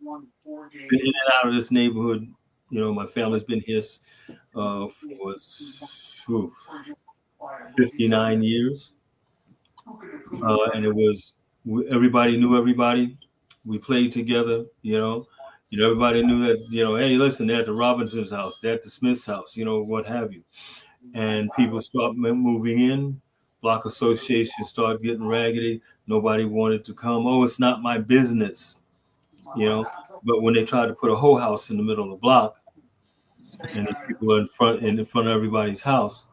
been in and out of this neighborhood. My family's been here for 59 years, and it was everybody knew everybody. We played together. Everybody knew that. Hey, listen, they're at the Robinson's house, they're at the Smith's house, what have you. And people start moving in. Block associations start getting raggedy. Nobody wanted to come. Oh, it's not my business, But when they tried to put a whole house in the middle of the block, and these people are in front of everybody's house,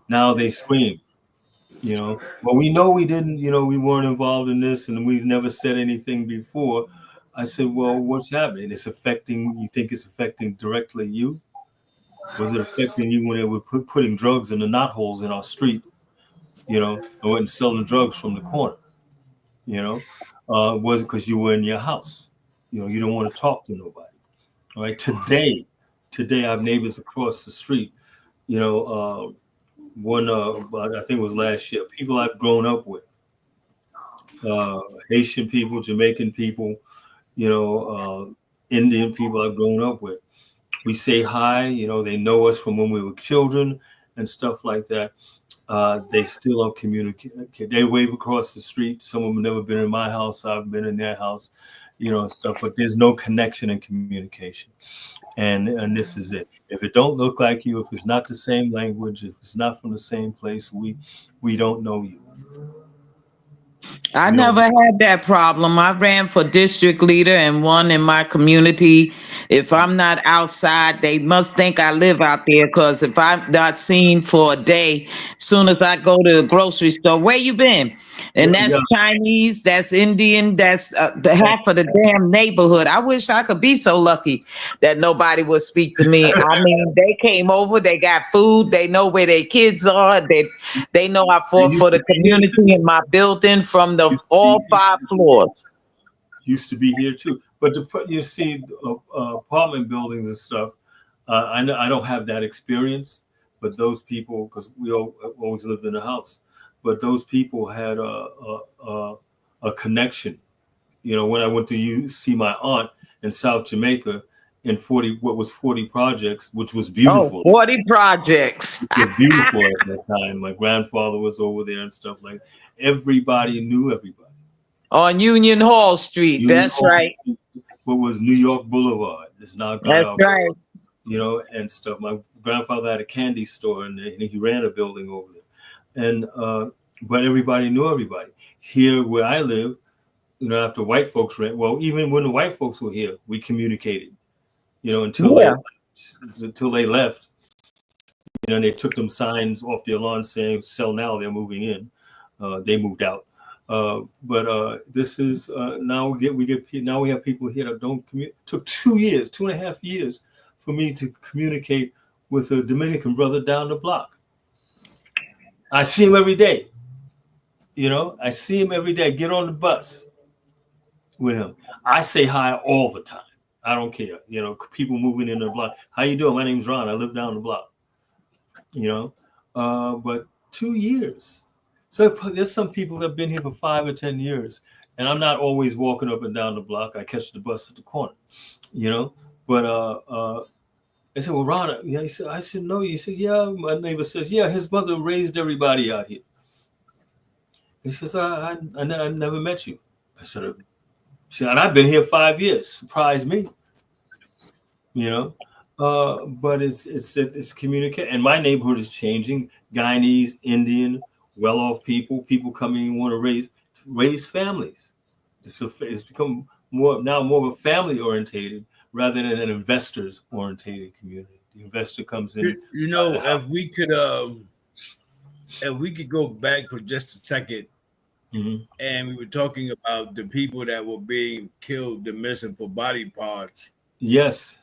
now they scream. But we know we didn't. We weren't involved in this, and we never said anything before. I said, well, what's happening? It's affecting. You think it's affecting directly you? Was it affecting you when they were putting drugs in the knot holes in our street? And went and selling drugs from the corner. Was it because you were in your house? You don't want to talk to nobody. All right. Today, I have neighbors across the street. One, I think it was last year. People I've grown up with, Haitian people, Jamaican people, Indian people I've grown up with. We say hi. They know us from when we were children and stuff like that. They still don't communicate. They wave across the street. Some of them have never been in my house. I've been in their house, and stuff. But there's no connection and communication. And this is it. If it don't look like you, if it's not the same language, if it's not from the same place, we don't know you. I never had that problem. I ran for district leader and won in my community. If I'm not outside, they must think I live out there, because if I'm not seen for a day, soon as I go to the grocery store, where you been? And that's Yeah. Chinese, that's Indian, that's the half of the damn neighborhood. I wish I could be so lucky that nobody would speak to me. I mean, they came over, they got food, they know where their kids are, they know I They fought used for to the be here too. community in my building from all 5 floors. Used to be here too. But you see, apartment buildings and stuff. I don't have that experience, but those people, because we always lived in a house, but those people had a connection. When I went to see my aunt in South Jamaica in 40 projects, which was beautiful. 40 projects. It was beautiful at that time. My grandfather was over there and stuff like that. Everybody knew everybody. On Union Hall Street. Union That's Hall right. Street, what was New York Boulevard. It's now That's right. and stuff. My grandfather had a candy store, and he ran a building over there. And but everybody knew everybody. Here where I live, after white folks ran, well, even when the white folks were here, we communicated, until they left. And they took them signs off their lawn saying "Sell now." They're moving in. They moved out. But this is now we have people here that don't communicate. Took 2.5 years for me to communicate with a Dominican brother down the block. I see him every day. I see him every day. Get on the bus with him. I say hi all the time. I don't care. People moving in the block. How you doing? My name's Ron. I live down the block. But 2 years. So there's some people that have been here for 5 or 10 years, and I'm not always walking up and down the block. I catch the bus at the corner, But I said, well, Ron, he said, I should know you. He said, yeah. My neighbor says, yeah, his mother raised everybody out here. He says, I never met you. I said, and I've been here 5 years. Surprised me, But it's communication, and my neighborhood is changing. Guyanese, Indian, well-off people coming and want to raise families. It's become more of a family-orientated rather than an investors-orientated community. The investor comes in. If we could go back for just a second, and we were talking about the people that were being killed, the missing for body parts. Yes.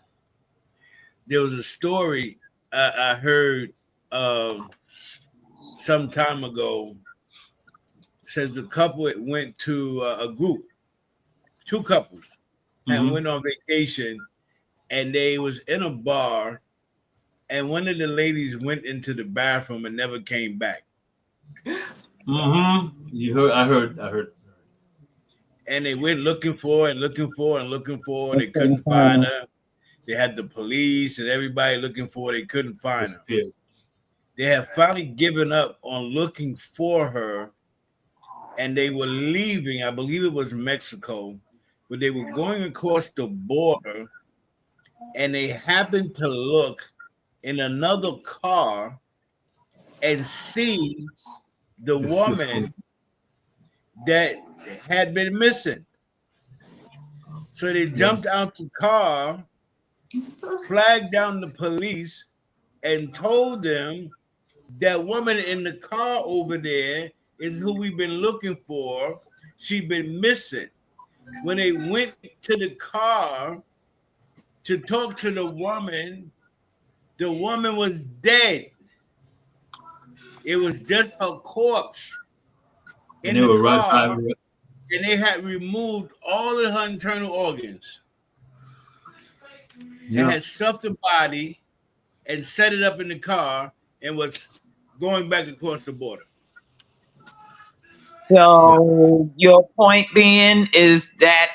There was a story I heard some time ago. Says the couple went to a group, 2 couples, and went on vacation, and they was in a bar, and one of the ladies went into the bathroom and never came back. Mm-hmm. You heard? I heard. And they went looking for her and looking for her and looking for her. I They couldn't couldn't find find him. her. They had the police and everybody looking for her. They couldn't find her. Disappeared. They had finally given up on looking for her, and they were leaving. I believe it was Mexico, but they were going across the border, and they happened to look in another car and see the The system. woman that had been missing. So they Yeah. jumped out the car, flagged down the police, and told them that woman in the car over there is who we've been looking for. She been missing. When they went to the car to talk to the woman was dead. It was just her corpse And in they the were right by. car, and they had removed all of her internal organs and Yeah. had stuffed the body and set it up in the car and was going back across the border. Yeah. So your point being is that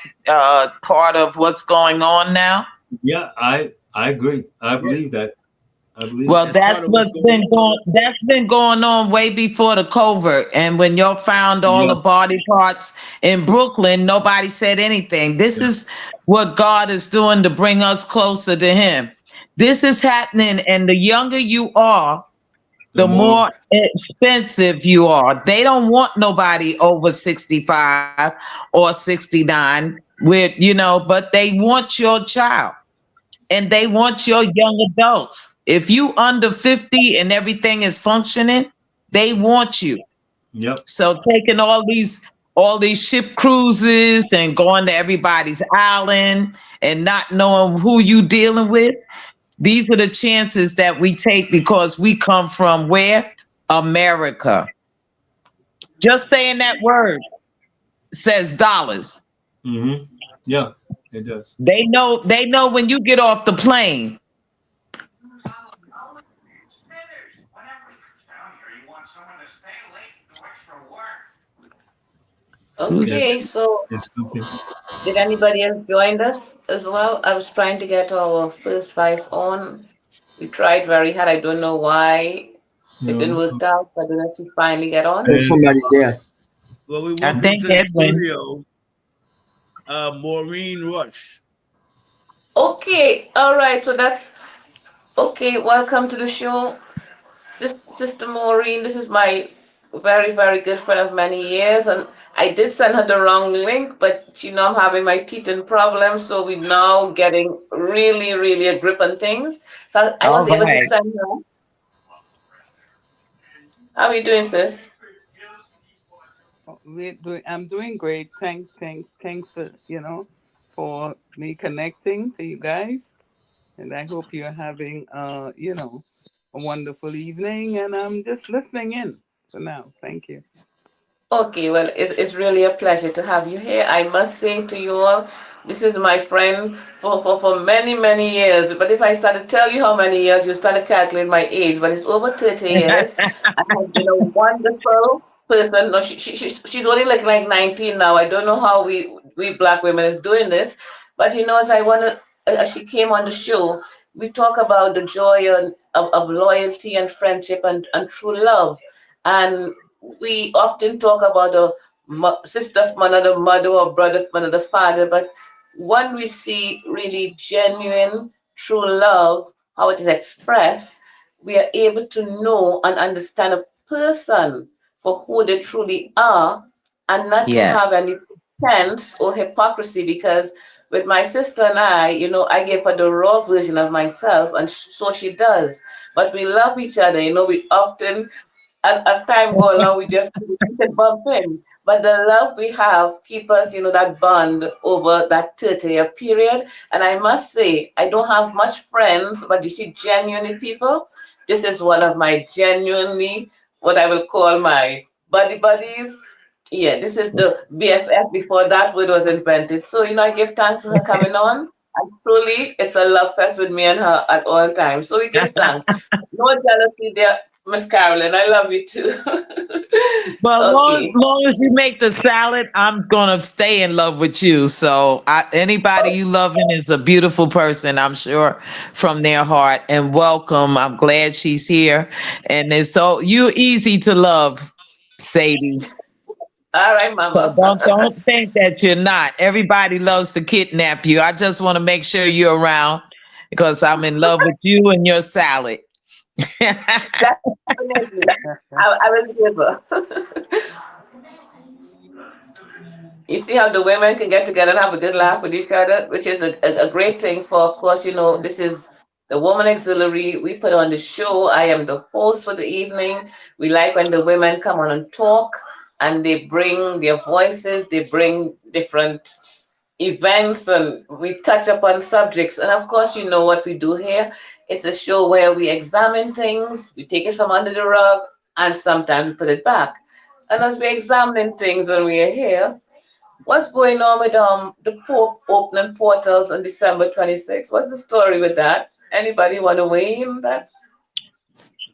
part of what's going on now? Yeah. I agree. I Yeah, believe that. I believe. Well, that's part of what's going on. that's been going on way before the covert. And when y'all found all Yeah. the body parts in Brooklyn, nobody said anything. This Yeah. is what God is doing to bring us closer to him. This is happening, and the younger you are, The the more. more expensive you are. They don't want nobody over 65 or 69 with, but they want your child and they want your young adults. If you under 50 and everything is functioning, they want you. Yep. So taking all these ship cruises and going to everybody's island and not knowing who you dealing with, these are the chances that we take because we come from where? America. Just saying that word says dollars. Mm-hmm. Yeah. It does. They know when you get off the plane. Who's Yes. Okay, so It's something. did anybody else join us as well? I was trying to get our first vice on. We tried very hard. I don't know why You it didn't know. work out, but then she finally get on. There's And somebody there. Well, we I welcome think to the Edwin. studio Maureen Rush. Okay, all right. So that's okay. Welcome to the show, Sister Maureen. This is my very, very good friend of many years, and I did send her the wrong link, but I'm having my teeth in problems, so we're now getting really, really a grip on things. So I All was able to right. send her. How are you doing, sis? I'm doing great. Thanks for for me connecting to you guys, and I hope you're having a wonderful evening. And I'm just listening in for now. Thank you. Okay, well, it's really a pleasure to have you here. I must say to you all, this is my friend for many, many years. But if I start to tell you how many years, you start to calculate my age. But it's over 30 years. And has been a wonderful person. No, she's only like 19 now. I don't know how we black women is doing this. But as I want to, as she came on the show, we talk about the joy of loyalty and friendship and true love. And we often talk about the sister from another mother or brother from another father, but when we see really genuine, true love, how it is expressed, we are able to know and understand a person for who they truly are and not to Yeah. have any pretense or hypocrisy because with my sister and I gave her the raw version of myself, and so she does. But we love each other. We often as time go along, we can bump in. But the love we have keep us, that bond over that 30-year period. And I must say, I don't have much friends, but you see, genuinely people, this is one of my genuinely what I will call my buddies. Yeah, this is the BFF before that word was invented. So, I give thanks for her coming on. Truly, it's a love fest with me and her at all times. So we give thanks. No jealousy there, Miss Carolyn. I love you too. But Okay. long as you make the salad, I'm gonna stay in love with you. So anybody you loving is a beautiful person, I'm sure, from their heart. And welcome. I'm glad she's here. And it's so you easy to love, Sadie. All right, So Mama. don't think that you're not. Everybody loves to kidnap you. I just want to make sure you're around because I'm in love with you and your salad. Definitely. I will give her. You see how the women can get together and have a good laugh with each other, which is a great thing for, of course, this is the Woman Auxiliary. We put on the show. I am the host for the evening. We like when the women come on and talk and they bring their voices, they bring different events, and we touch upon subjects. And of course, you know what we do here. It's a show where we examine things, we take it from under the rug, and sometimes we put it back. And as we're examining things when we are here, what's going on with the Pope opening portals on December 26th? What's the story with that? Anybody want to weigh in that?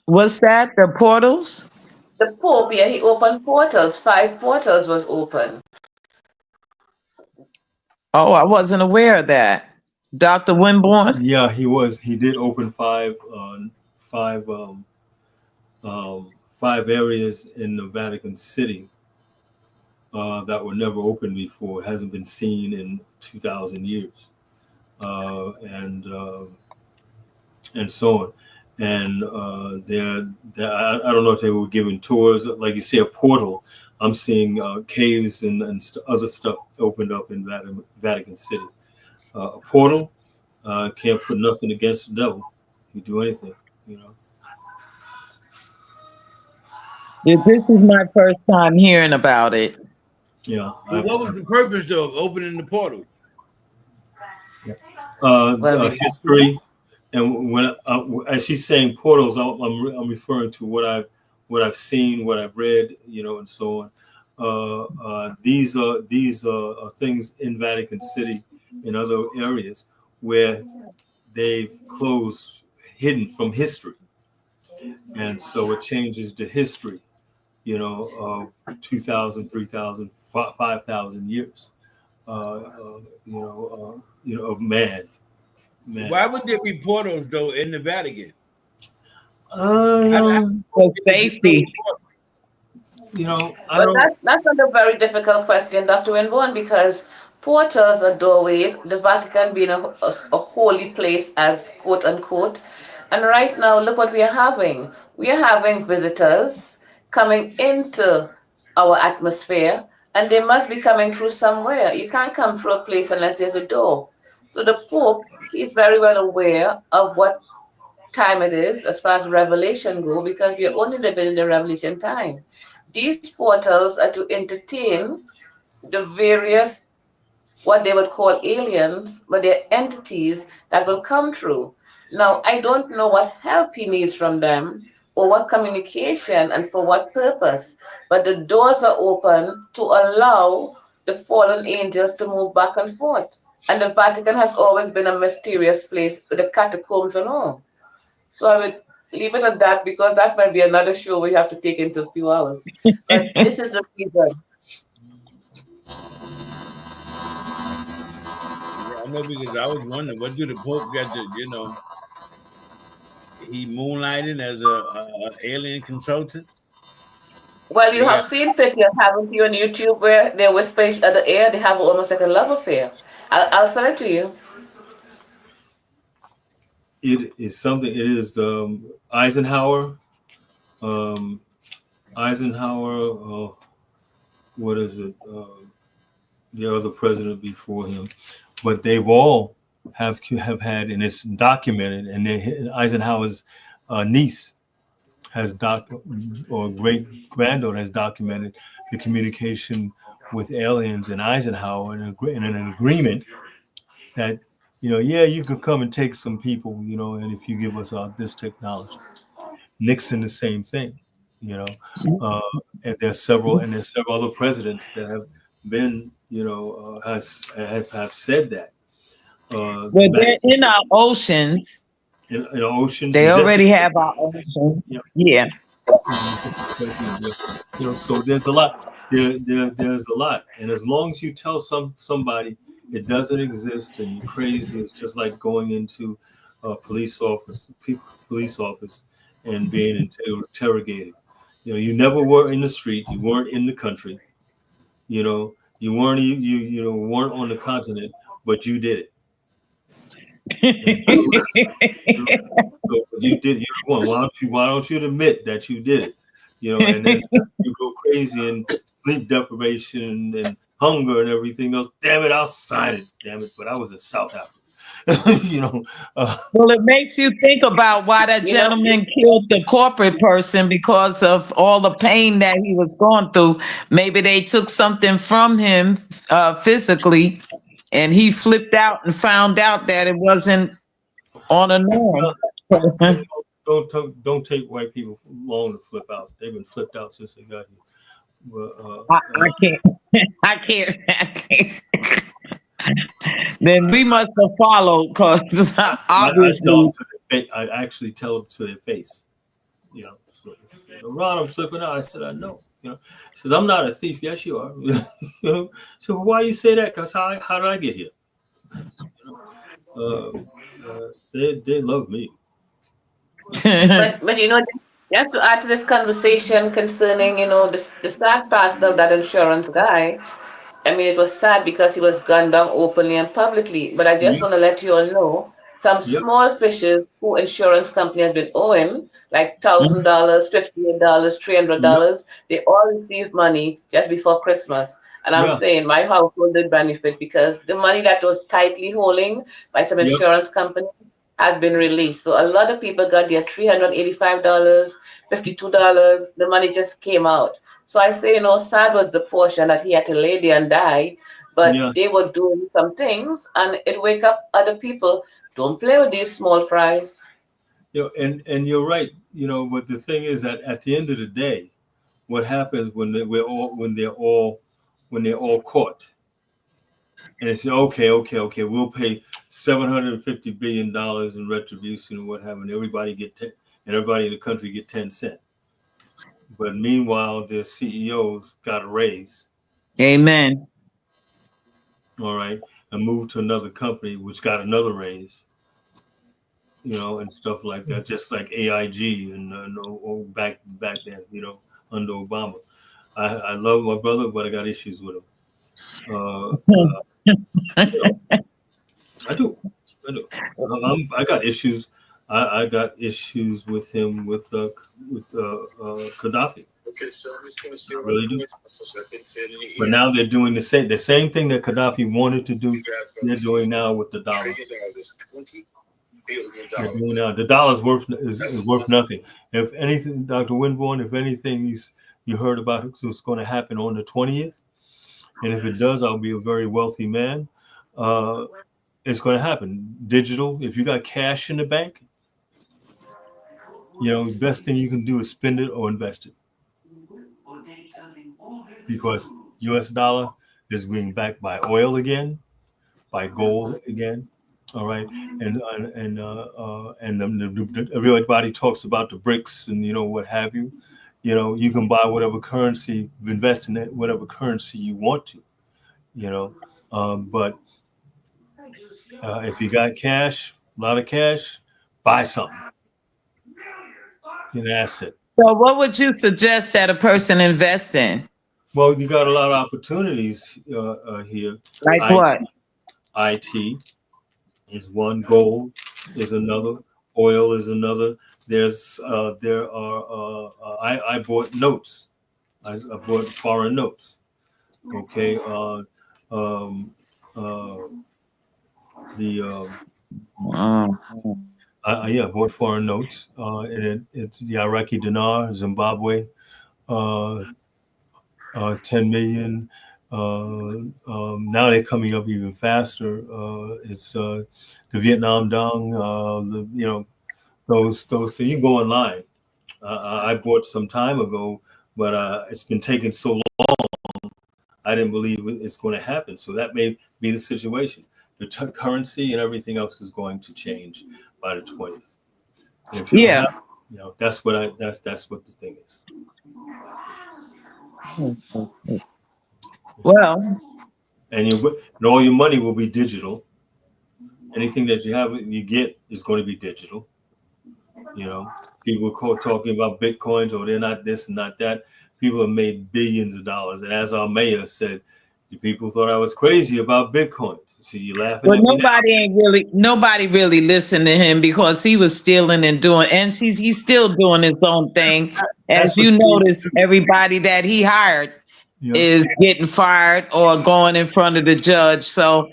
What's that? The portals? The Pope, yeah, he opened portals. 5 portals was open. Oh, I wasn't aware of that. Dr. Winborn? Yeah, he was. He did open five, five areas in the Vatican City that were never opened before. Hasn't been seen in 2,000 years, and so on. And I don't know if they were giving tours, like you say, a portal. I'm seeing caves and other stuff opened up in Vatican City. A portal can't put nothing against the devil. You do anything, you know. This is my first time hearing about it. Yeah, But what was the purpose though of opening the portal? yeah. Well, we History, and when as she's saying portals, I'm referring to what I've seen, what I've read, you know, and so on. These are things in Vatican City, in other areas where they've closed, hidden from history, and so it changes the history, you know, of 2,000, 3,000, 5,000 years, of man. Why would there be portals though in the Vatican? I Um, For there would be so many safety. portals. I Well, don't. that's not a very difficult question, Dr. Winborn, because portals are doorways, the Vatican being a holy place, as quote unquote. And right now, look what we are having. We are having visitors coming into our atmosphere, and they must be coming through somewhere. You can't come through a place unless there's a door. So the Pope, he's very well aware of what time it is as far as revelation go, because we are only living in the revelation time. These portals are to entertain the various, what they would call aliens, but they're entities that will come through. Now, I don't know what help he needs from them or what communication and for what purpose, but the doors are open to allow the fallen angels to move back and forth. And the Vatican has always been a mysterious place with the catacombs and all. So I would leave it at that, because that might be another show we have to take into a few hours. But this is the reason. Yeah, I know because I was wondering what do the Pope got to, he moonlighting as a alien consultant. Well, you They have got seen pictures, haven't you, on YouTube where they whisper each other ear? They have almost like a love affair. I'll send it to you. It is something. It is Eisenhower. Um, Eisenhower. What is it? The other president before him, but they've all have had, and it's documented. And Eisenhower's niece has or great granddaughter has documented the communication with aliens and Eisenhower, and an agreement that, yeah, you could come and take some people, and if you give us this technology. Nixon, the same thing, you know, uh, and there's several other presidents that have been, have said that. Well, back they're in our oceans. in oceans They and just already have our oceans. yeah, Yeah. so there's a lot. There's a lot, and as long as you tell somebody it doesn't exist and you're crazy, it's just like going into a police office and being interrogated. You never were in the street, you weren't in the country, you weren't weren't on the continent, but you did it. And so you did. Why don't you admit that you did it? And then you go crazy and sleep deprivation and hunger and everything else. Damn it, I'll sign it. Damn it, but I was in South Africa. Well, it makes you think about why that You know, gentleman killed the corporate person because of all the pain that he was going through. Maybe they took something from him physically, and he flipped out and found out that it wasn't on a norm. don't take white people long to flip out. They've been flipped out since they got here. But, I can't. I can't. I can't. Then we must have followed because I tell them obviously. to their face. I actually tell them to their face. So, Ron, I'm flipping out. I said, I know. He says, I'm not a thief. Yes, you are. So why you say that? Because how did I get here? Uh, they love me. but just to add to this conversation concerning, the sad past of that insurance guy. I mean, it was sad because he was gunned down openly and publicly. But I just Yep, want to let you all know some yep, small fishes who insurance company has been owing, like $1,000, $58, yep, $300. They all received money just before Christmas. And I'm yeah, saying my household did benefit because the money that was tightly holding by some yep, insurance company has been released. So a lot of people got their $385, $52. The money just came out. So I say, sad was the portion that he had to lay there and die, but yeah. they were doing some things and it wake up other people. Don't play with these small fries. And you're right. But the thing is that at the end of the day, what happens when they're all caught, and it's okay, we'll pay $750 billion in retribution or what have you, and everybody in the country get 10 cents. But meanwhile, their CEOs got a raise, Amen. all right, and moved to another company which got another raise, and stuff like that, just like AIG and back then, under Obama. I love my brother, but I got issues with him. Uh, you know, I do. I do. I got issues. I got issues with him with Gaddafi. I really do. But now they're doing the same thing that Gaddafi wanted to do. They're doing now with the dollar. They're doing now. The dollar's is worth nothing. If anything, Dr. Winborn, if anything you heard about what's going to happen on the 20th, and if it does, I'll be a very wealthy man. It's going to happen. Digital. If you got cash in the bank, the best thing you can do is spend it or invest it, because U.S. dollar is being backed by oil again, by gold again. All right, everybody talks about the BRICS and what have you. You can buy whatever currency, invest in it, whatever currency you want to. But if you got cash, a lot of cash, buy something, an asset. So, what would you suggest that a person invest in? Well, you got a lot of opportunities here. Like what? IT is one, gold is another, oil is another. There are. I bought notes. I bought foreign notes. Okay. The I bought foreign notes, and it's the Iraqi dinar, Zimbabwe, 10 million. Now they're coming up even faster. It's the Vietnam dong. Those things. You can go online. I bought some time ago, but it's been taking so long. I didn't believe it's going to happen. So that may be the situation. the currency and everything else is going to change by the 20th. And if you don't Yeah. have, that's what that's what the thing is. That's what Well, and all your money will be digital. Anything that you get is going to be digital. People talking about bitcoins, or they're not this and not that. People have made billions of dollars, and as our mayor said, the people thought I was crazy about bitcoins. See, you laughing well, at me now? nobody really listened to him because he was stealing and doing, and he's still doing his own thing. As That's what you kids notice, do. everybody that he hired Yeah. is getting fired or going in front of the judge. So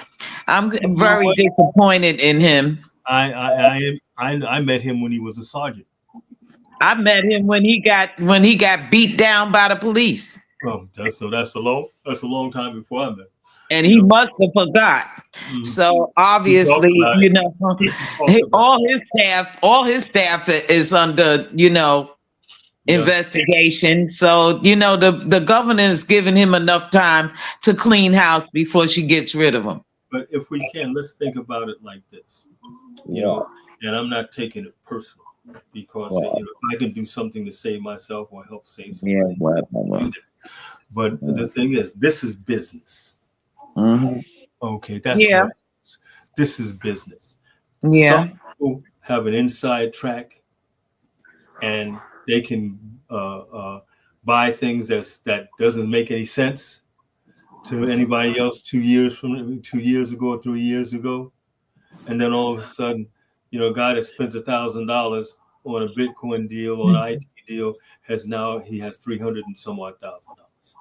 I'm You know very what? disappointed in him. I met him when he was a sergeant. I met him when he got beat down by the police, Oh, that's a long time before I met him. and You he know, must have forgot. Mhm. So He talked obviously, about it. He talked about it. all his staff is under Yeah. investigation. So the governor is giving him enough time to clean house before she gets rid of him. But if we can, let's think about it like this. You Yeah, know, and I'm not taking it personal because well, if I can do something to save myself or help save yeah, somebody, do well. that. But the thing is, this is business. Hmm. Okay, that's Yeah, what it is. This is business. Some yeah. people have an inside track and they can buy things that doesn't make any sense to anybody else 2 years ago or 3 years ago, and then all of a sudden, a guy that spends $1,000 on a Bitcoin deal or an IT deal he has 300 and some odd $1,000.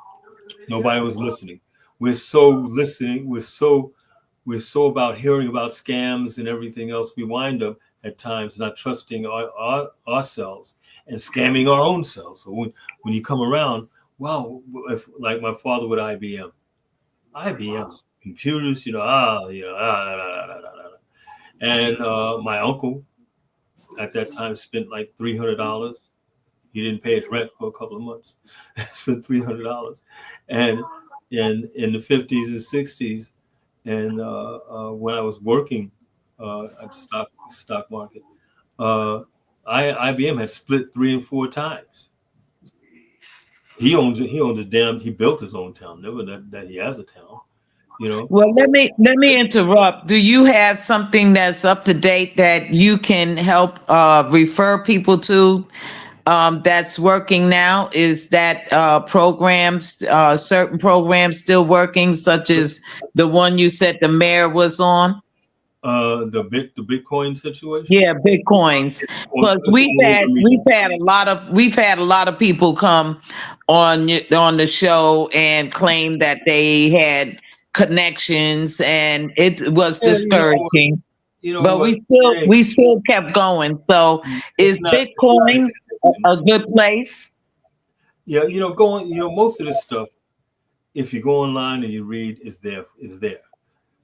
Nobody was listening. We're so listening. We're so about hearing about scams and everything else. We wind up at times not trusting ourselves and scamming our own selves. So when you come around, wow, like my father with IBM computers, and my uncle at that time spent like $300. He didn't pay his rent for a couple of months. Spent $300, and in the 50s and 60s, and when I was working at the stock market, uh, IBM had split 3 and 4 times. He built his own town. Never that he has a town. Well, let me interrupt. Do you have something that's up to date that you can help refer people to that's working now? Is that certain programs still working, such as the one you said the mayor was on? The Bitcoin situation. Yeah, bitcoins. Because It's we've all had over me. we've had a lot of people come on the show and claim that they had connections, and it was Yeah, discouraging. you know But we what? still It ain't. we still kept going. So is It's not a Bitcoin connection. a good place? Yeah, most of this stuff, if you go online and you read, is there.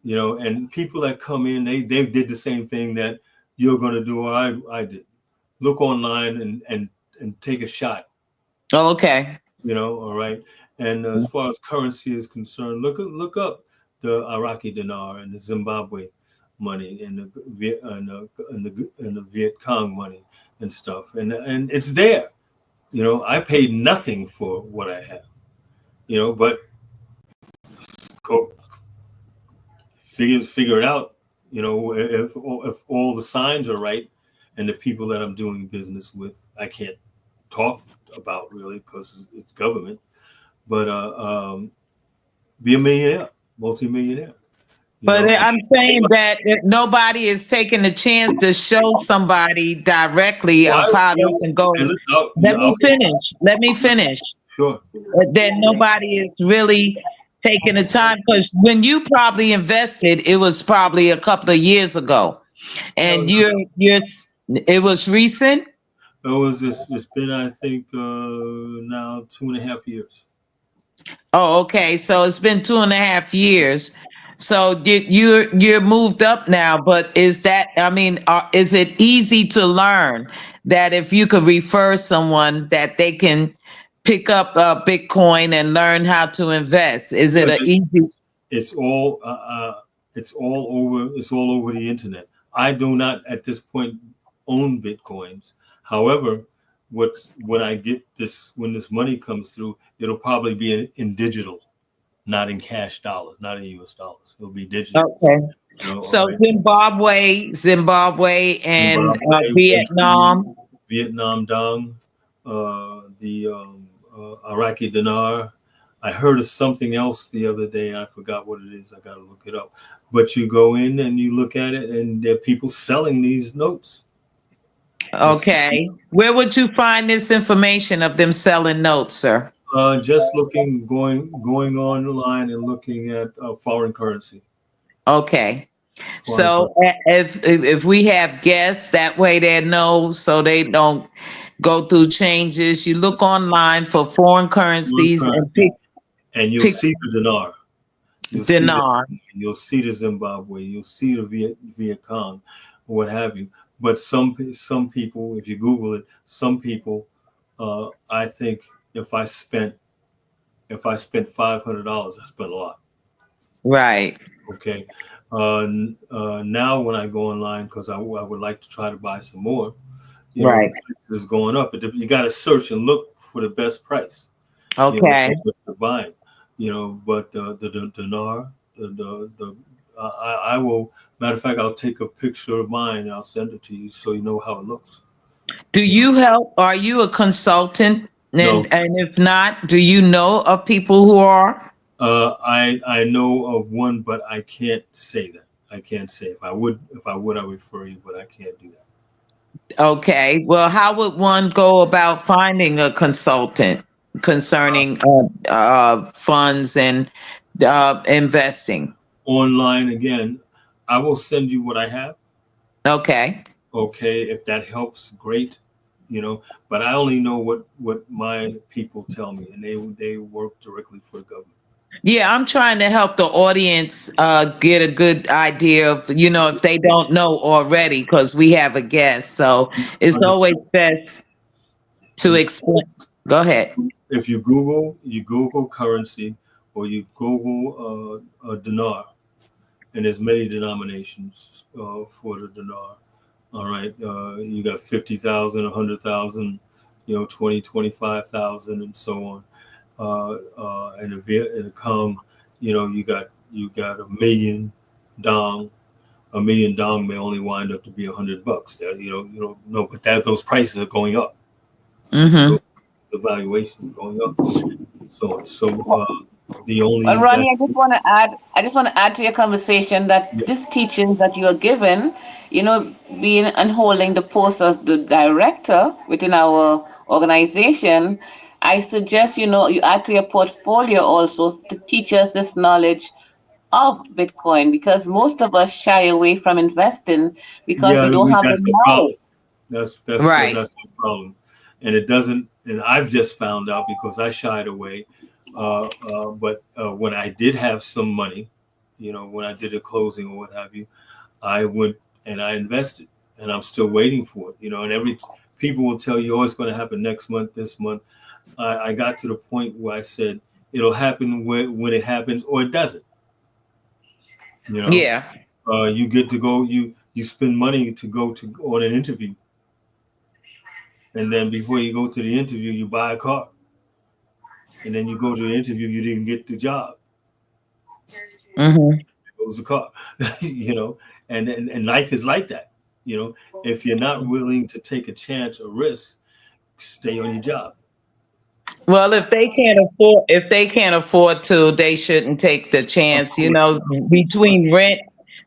And people that come in, they did the same thing that you're going to do or I did. Look online and take a shot. Oh, okay. All right. And as far as currency is concerned, look up the Iraqi dinar and the Zimbabwe money and the Viet Cong money and stuff, and it's there. I paid nothing for what I have. But go figure it out. If all the signs are right, and the people that I'm doing business with, I can't talk about really because it's government. But be a millionaire, multimillionaire. But And I'm saying that nobody is taking the chance to show somebody directly well, of how they can go. and listen, Let me finish. Let me finish. sure. That nobody is really taking the time, because when you probably invested, it was probably a couple of years ago, No, and you're it was recent. it's been I think now 2.5 years. Oh, okay. So it's been 2.5 years. So you're moved up now, but is that, I mean, is it easy to learn that if you could refer someone that they can pick up Bitcoin and learn how to invest? Is it But a easy? it's all. It's all over. It's all over the internet. I do not at this point own bitcoins. However, when I get this, when this money comes through, it'll probably be in digital, not in cash dollars, not in U.S. dollars. It'll be digital. Okay. All So right. Zimbabwe, and Zimbabwe went through Vietnam. Vietnam Dong, the Iraqi dinar. I heard of something else the other day. I forgot what it is. I got to look it up. But you go in and you look at it, and there are people selling these notes. It's Okay. Where would you find this information of them selling notes, sir? just going online and looking at foreign currency. Okay. Foreign So currency. if we have guests, that way they know so they don't go through changes. You look online for foreign Foreign currencies and currency. And you'll pick see the dinar. You'll see the dinar. you'll see the Zimbabwe. You'll see the Viet Cong, what have you. But some people, if you Google it, some people, I think if I spent $500, I spent a lot. Right. Okay. Now when I go online, because I would like to try to buy some more, the Right. price is going up. But you got to search and look for the best price. Okay. What you're buying. But the dinar, the I will. Matter of fact, I'll take a picture of mine and I'll send it to you so you know how it looks. Do You know, you help? Are you a consultant? no, And if not, do you know of people who are? I know of one, but I can't say that. I can't say. If I would, I would refer you, but I can't do that. Okay. Well, how would one go about finding a consultant concerning funds and investing? Online again, I will send you what I have. Okay. Okay, if that helps, great. But I only know what my people tell me, and they work directly for the government. Yeah, I'm trying to help the audience get a good idea of, if they don't know already, because we have a guest. So it's always Understand? best to Understand? explain. Go ahead. If you Google currency, or you Google a dinar, and there's many denominations for the dinar. All right, you got 50,000, 100,000, 20, 25,000, and so on. And the Kong, you got a million dong. A million dong may only wind up to be $100. You don't know, but those prices are going up. Mm-hmm. Those the valuations are going up. So the only Well, Ronnie, I just investment. want to add. I just want to add to your conversation that Yeah, this teachings that you are given, being and holding the post as the director within our organization, I suggest you add to your portfolio also to teach us this knowledge of Bitcoin because most of us shy away from investing because we yeah, don't have the that's the knowledge. problem. That's Right. that's the problem, and it doesn't. And I've just found out because I shied away. But when I did have some money, when I did a closing or what have you, I went and I invested, and I'm still waiting for it. And every people will tell you, "Oh, it's going to happen next month, this month." I got to the point where I said it'll happen when it happens, or it doesn't. You know, Yeah. you get to go. You spend money to go to on an interview, and then before you go to the interview, you buy a car, and then you go to the interview, you didn't get the job. Mm-hmm. It was a car, you know, and life is like that. If you're not willing to take a chance or risk, stay on your job. Well, if they can't afford to, they shouldn't take the Of chance. course, of course, Between rent,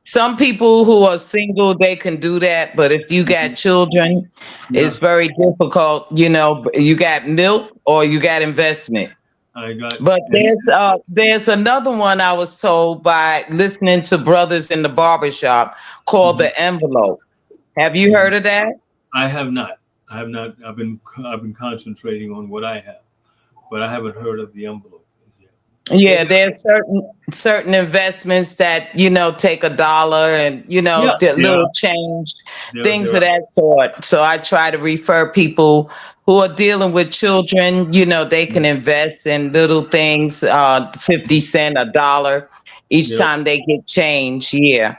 some people who are single, they can do that. But if you got children, yeah. it's very difficult. You got milk or you got investment. I got But and there's another one I was told by listening to brothers in the barbershop called mhm, the envelope. Have you mhm. heard of that? I have not. I have not. I've been concentrating on what I have, but I haven't heard of the envelope yet. Okay. Yeah, there's certain investments that take $1 and Yeah, the there little are. change, things There of are. that sort. So I try to refer people who are dealing with children. They can invest in little things, 50 cent, $1, each You know, time they get changed. Yeah.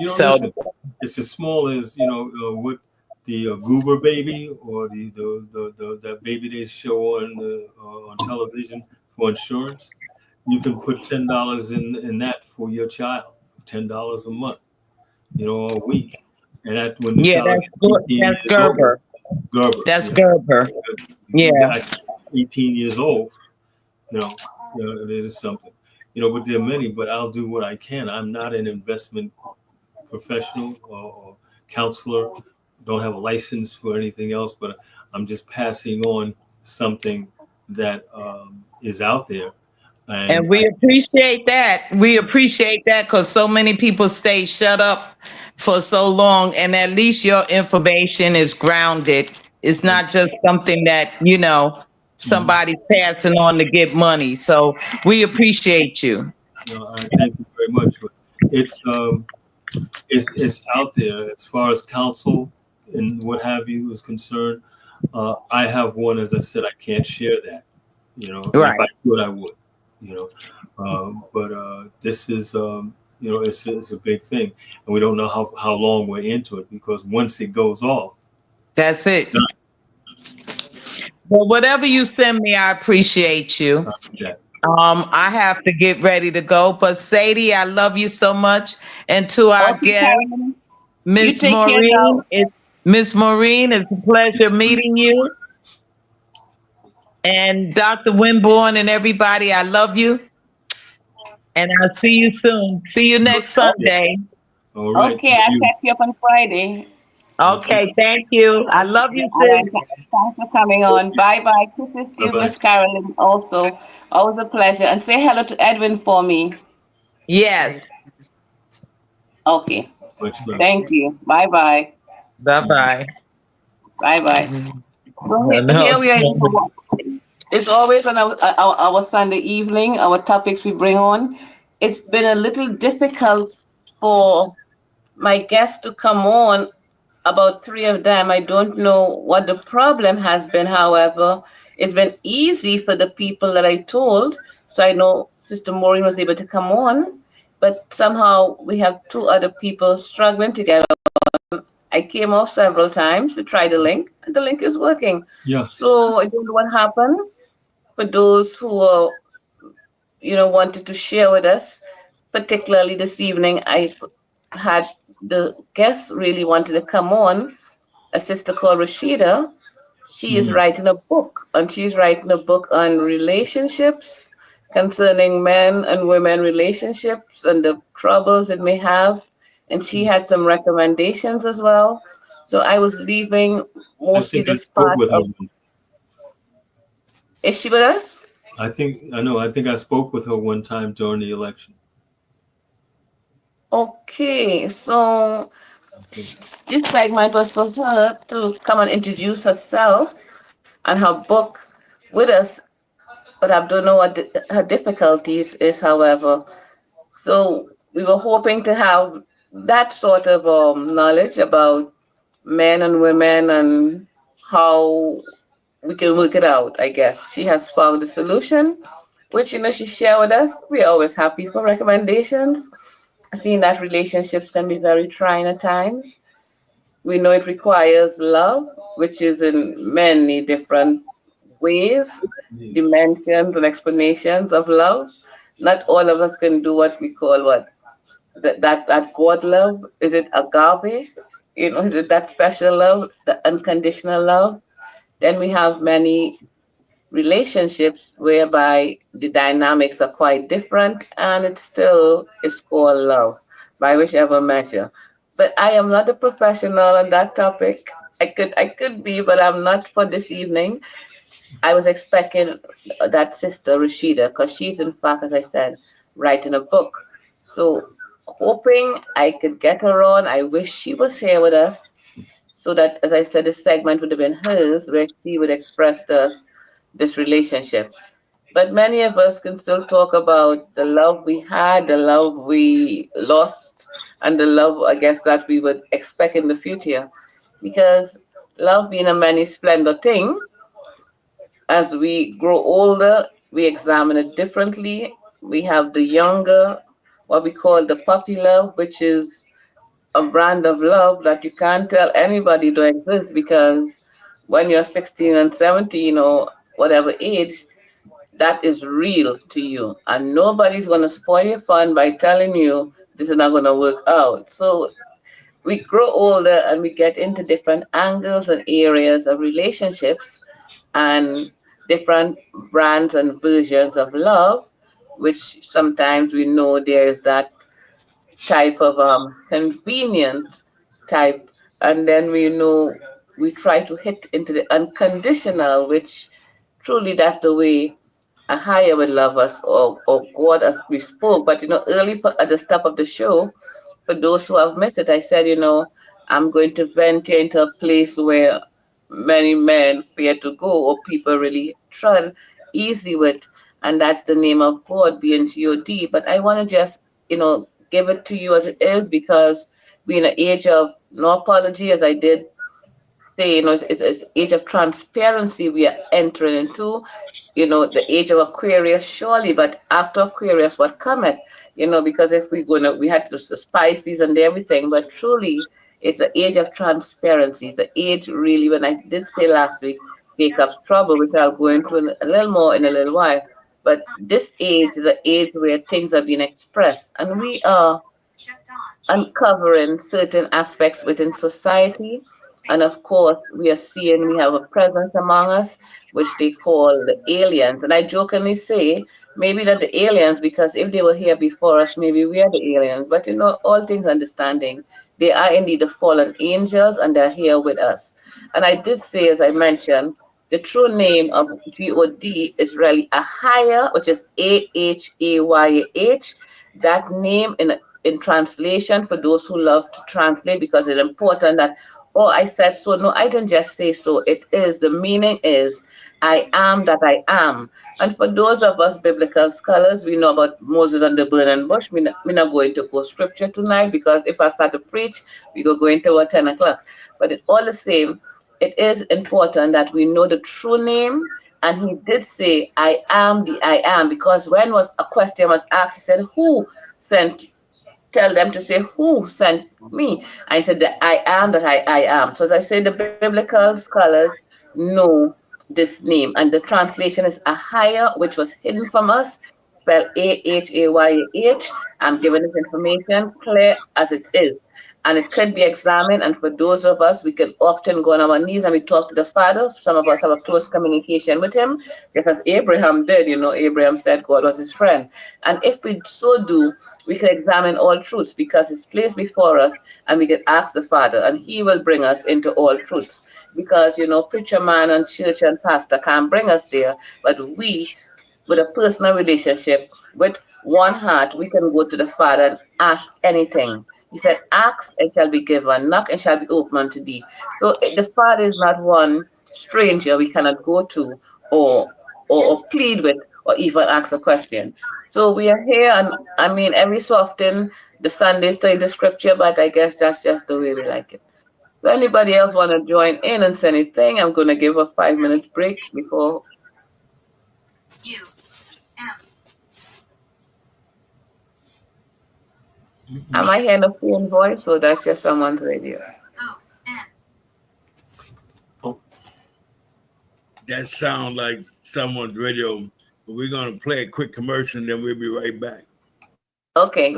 So listen, it's as small as what the Goober baby or that baby they show on television for insurance. You can put $10 in that for your child, $10 a month, a week, and that when the yeah, child is 18 that's years old, Gerber. Gerber, That's yeah, Gerber. you Yeah. got 18 years old, it is something, but there are many. But I'll do what I can. I'm not an investment professional or counselor. Don't have a license for anything else, but I'm just passing on something that is out there, And and we appreciate that. We appreciate that because so many people stay shut up for so long, and at least your information is grounded. It's and not just something that, mhm, somebody's passing on to get money. So we appreciate you. I thank you very much. But it's it's out there as far as counsel and what have you is concerned. I have one, as I said, I can't share that, and if Right. I could, I would, you know. But this is, it's a big thing, and we don't know how long we're into it because once it goes off, That's it's it. done. Well, whatever you send me, I appreciate you. Yeah. I have to get ready to go, but Sadie, I love you so much. And to our Okay, guests, Carolyn, you Miss take care Maureen, now. it's a pleasure meeting you. And Dr. Winborn and everybody, I love you. And I'll see you soon. See you next Yeah. Sunday. All right. Okay, I'll catch you up on Friday. Okay. Okay, thank you. I love you, All right, sis. thanks for coming on. Bye bye. Kisses to Bye you, bye. Miss Carolyn, also. Always a pleasure. And say hello to Edwin for me. Yes. Okay. Much love. Thank you. Bye bye. Bye bye. Bye bye. So No. here we are. It's always on our Sunday evening, our topics we bring on. It's been a little difficult for my guests to come on, about three of them. I don't know what the problem has been. However, it's been easy for the people that I told. So I know Sister Maureen was able to come on, but somehow we have two other people struggling to get on. I came off several times to try the link, and the link is working. Yeah. So I don't know what happened. For those who wanted to share with us, particularly this evening, I had the guests really wanted to come on. A sister called Rashida. She is Mm. writing a book, and she's writing a book on relationships concerning men and women relationships and the troubles it may have. And she had some recommendations as well. So I was leaving I mostly think I this spoke part with her. of. Is she with us? I know. I think I spoke with her one time during the election. Okay, so I think so. this segment was for her to come and introduce herself and her book with us, but I don't know what her difficulties is, however. So we were hoping to have that sort of knowledge about men and women and how we can work it out, I guess. She has found a solution, which, she shared with us. We're always happy for recommendations, seeing that relationships can be very trying at times. We know it requires love, which is in many different ways, Yeah. dimensions, and explanations of love. Not all of us can do what we call that God love. Is it agave? Is it that special love, the unconditional love? Then we have many relationships whereby the dynamics are quite different and it still is called love by whichever measure. But I am not a professional on that topic. I could be, but I'm not for this evening. I was expecting that sister Rashida, because she's in fact, as I said, writing a book. So hoping I could get her on. I wish she was here with us so that, as I said, this segment would have been hers, where she would express to us this relationship. But many of us can still talk about the love we had, the love we lost, and the love, I guess, that we would expect in the future. Because love being a many splendor thing, as we grow older, we examine it differently. We have the younger what we call the puppy love, which is a brand of love that you can't tell anybody to exist because when you're 16 and 17 or whatever age, that is real to you. And nobody's going to spoil your fun by telling you this is not going to work out. So we grow older and we get into different angles and areas of relationships and different brands and versions of love, which sometimes we know there's that type of convenient type, and then we know we try to hit into the unconditional, which truly that's the way a higher would love us, or God as we spoke. But early at the start of the show, for those who have missed it, I said, I'm going to venture into a place where many men fear to go, or people really tread easy with, and that's the name of God, being God. But I want to just, give it to you as it is, because we're in an age of no apology, as I did say, it's age of transparency we are entering into, the age of Aquarius, surely, but after Aquarius, what cometh? Because if we had the Pisces and everything, but truly, it's the age of transparency. It's the age, really, when I did say last week, take up trouble, which I'll go into a little more in a little while. But this age is the age where things are being expressed, and we are uncovering certain aspects within society. And of course, we are seeing we have a presence among us, which they call the aliens. And I jokingly say, maybe not the aliens, because if they were here before us, maybe we are the aliens. But all things understanding, they are indeed the fallen angels, and they're here with us. And I did say, as I mentioned, the true name of God is really Ahaya, which is Ahayah. That name in translation, for those who love to translate, because it's important that, oh, I said so. No, I didn't just say so. It is, the meaning is, I am that I am. And for those of us biblical scholars, we know about Moses and the burning bush. We're not going to quote scripture tonight, because if I start to preach, we go into at 10 o'clock. But it all the same, it is important that we know the true name. And he did say, I am the I am, because when was a question was asked, he said, who sent, tell them to say who sent me. I said that I am that I am. So as I say, the biblical scholars know this name, and the translation is Ahaya, which was hidden from us, spelled Ahayah. I'm giving this information clear as it is. And it could be examined. And for those of us, we can often go on our knees and we talk to the Father. Some of us have a close communication with Him, just as Abraham did. Abraham said God was his friend. And if we so do, we can examine all truths, because it's placed before us, and we can ask the Father, and He will bring us into all truths. Because, preacher man and church and pastor can't bring us there, but we, with a personal relationship, with one heart, we can go to the Father and ask anything. He said, ask and shall be given, knock and shall be opened unto thee. So the Father is not one stranger we cannot go to, or plead with, or even ask a question. So we are here, and I mean, every so often the Sunday study the scripture, but I guess that's just the way we like it. So anybody else want to join in and say anything? I'm going to give a 5-minute break before. Am I hearing a phone voice, or that's just someone's radio? That sounds like someone's radio. But we're going to play a quick commercial, and then we'll be right back. Okay.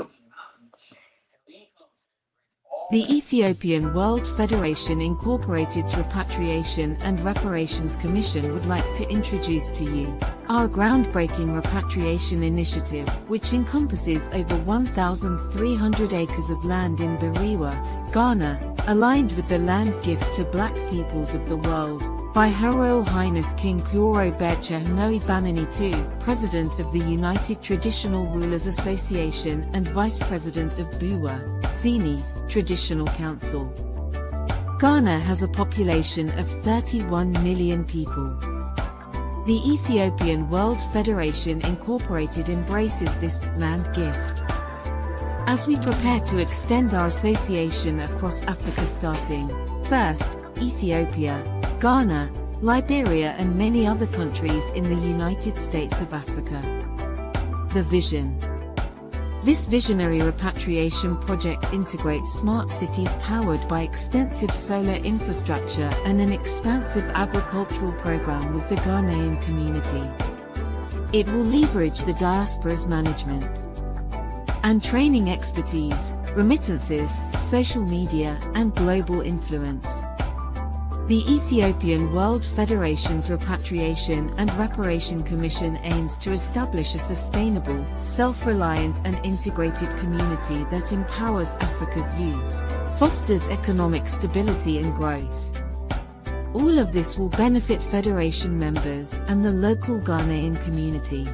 The Ethiopian World Federation Incorporated's Repatriation and Reparations Commission would like to introduce to you our groundbreaking repatriation initiative, which encompasses over 1,300 acres of land in Beriwa, Ghana, aligned with the land gift to Black peoples of the world by Her Royal Highness King Kloro Becha Noi Banani II, President of the United Traditional Rulers Association and Vice President of Buwa, Zini, Traditional Council. Ghana has a population of 31 million people. The Ethiopian World Federation Incorporated embraces this land gift. As we prepare to extend our association across Africa, starting first, Ethiopia, Ghana, Liberia and many other countries in the United States of Africa. The vision. This visionary repatriation project integrates smart cities powered by extensive solar infrastructure and an expansive agricultural program with the Ghanaian community. It will leverage the diaspora's management and training expertise, remittances, social media, and global influence. The Ethiopian World Federation's Repatriation and Reparation Commission aims to establish a sustainable, self-reliant and integrated community that empowers Africa's youth, fosters economic stability and growth. All of this will benefit Federation members and the local Ghanaian community.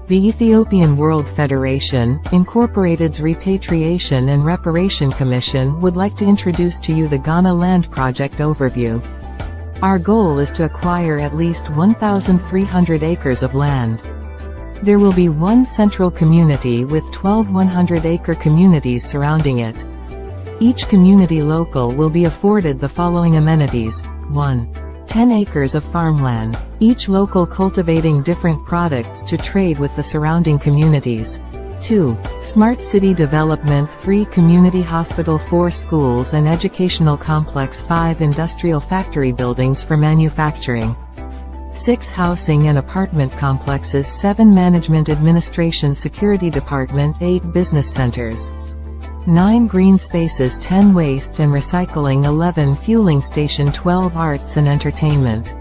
The Ethiopian World Federation, Incorporated's Repatriation and Reparation Commission would like to introduce to you the Ghana Land Project overview. Our goal is to acquire at least 1,300 acres of land. There will be one central community with 12 100-acre communities surrounding it. Each community local will be afforded the following amenities. 1. 10 acres of farmland, each local cultivating different products to trade with the surrounding communities. 2. Smart city development, 3 community hospital, 4 schools and educational complex, 5 industrial factory buildings for manufacturing. 6 housing and apartment complexes, 7 management administration security department, 8 business centers. 9 green spaces, 10 waste and recycling, 11 fueling station, 12 arts and entertainment.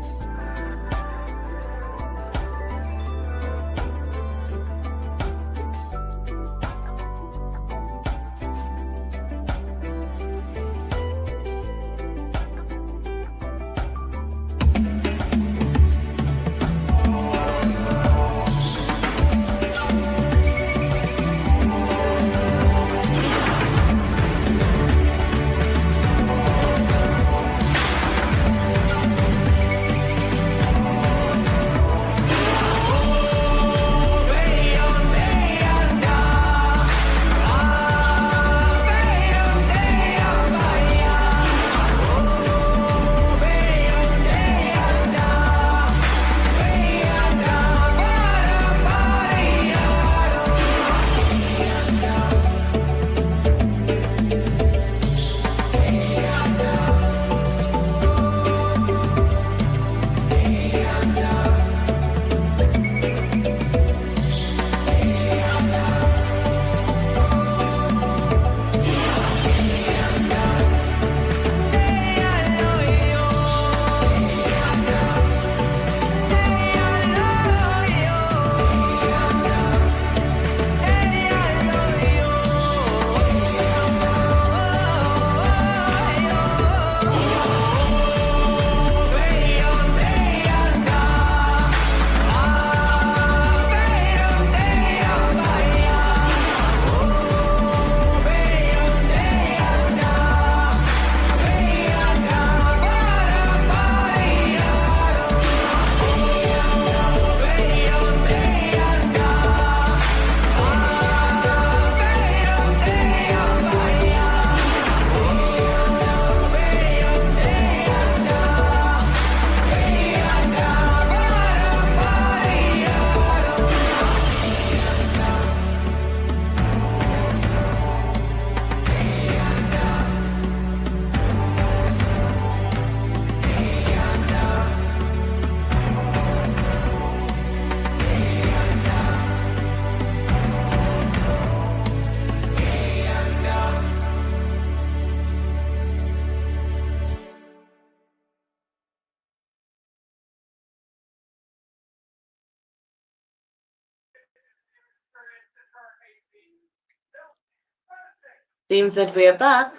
Seems that we are back.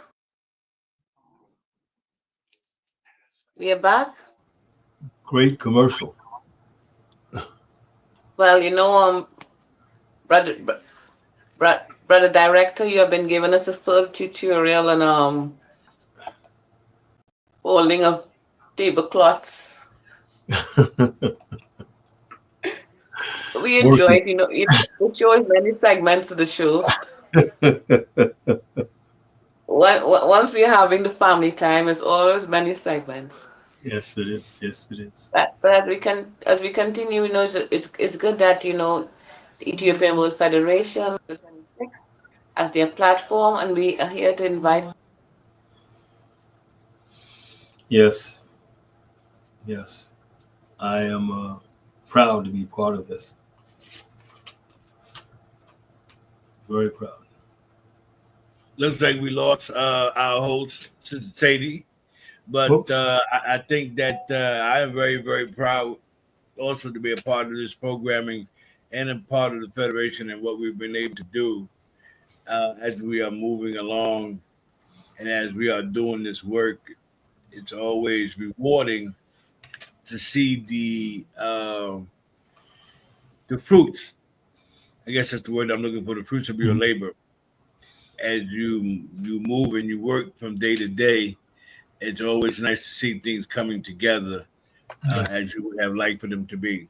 We are back. Great commercial. Well, brother, brother director, you have been giving us a full tutorial on folding of tablecloths. We enjoy it. It shows many segments of the show. Once we're having the family time, it's always many segments. Yes, it is. Yes, it is. But as we continue, it's good that the Ethiopian World Federation as their platform, and we are here to invite. Yes, yes. I am proud to be part of this. Very proud. Looks like we lost our host, Sister Sadie. But Whoops. I think that I am very, very proud also to be a part of this programming and a part of the Federation and what we've been able to do as we are moving along and as we are doing this work. It's always rewarding to see the fruits. I guess that's the word I'm looking for. The fruits of your Mhm. labor as you move and you work from day to day. It's always nice to see things coming together Yes. as you would have liked for them to be.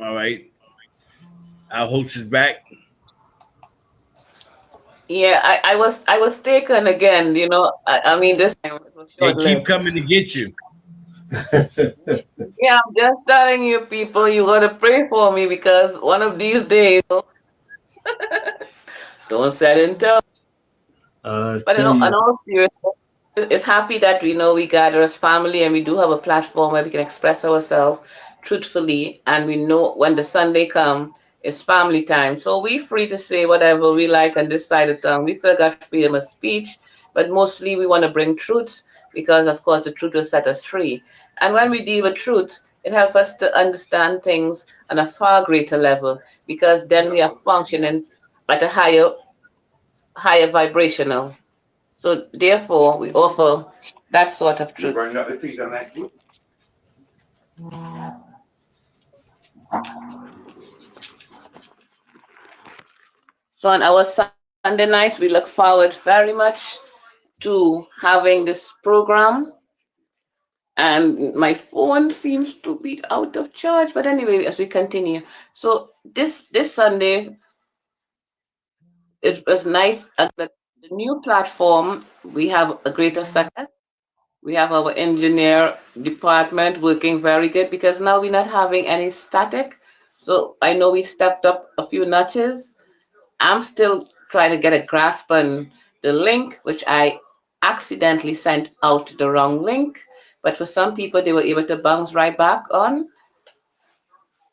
All right, our host is back. Yeah, I was taken again. I mean, this time it was They short keep lived. coming to get you. Yeah, I'm just telling you, people, you gotta pray for me because one of these days, don't set in tell. I But tell in you, all seriousness, it's happy that we know we gather as family and we do have a platform where we can express ourselves truthfully. And we know when the Sunday come, it's family time. So we free to say whatever we like on this side of town. We still got freedom of speech, but mostly we want to bring truths because, of course, the truth will set us free. And when we deal with truths, it helps us to understand things on a far greater level because then we are functioning at a higher vibrational. So therefore, we offer that sort of truth. So on our Sunday nights, we look forward very much to having this program. And my phone seems to be out of charge, but anyway, as we continue. So this Sunday, it was nice that the new platform we have a greater success. We have our engineer department working very good because now we're not having any static. So I know we stepped up a few notches. I'm still trying to get a grasp on the link, which I accidentally sent out the wrong link. But for some people, they were able to bounce right back on.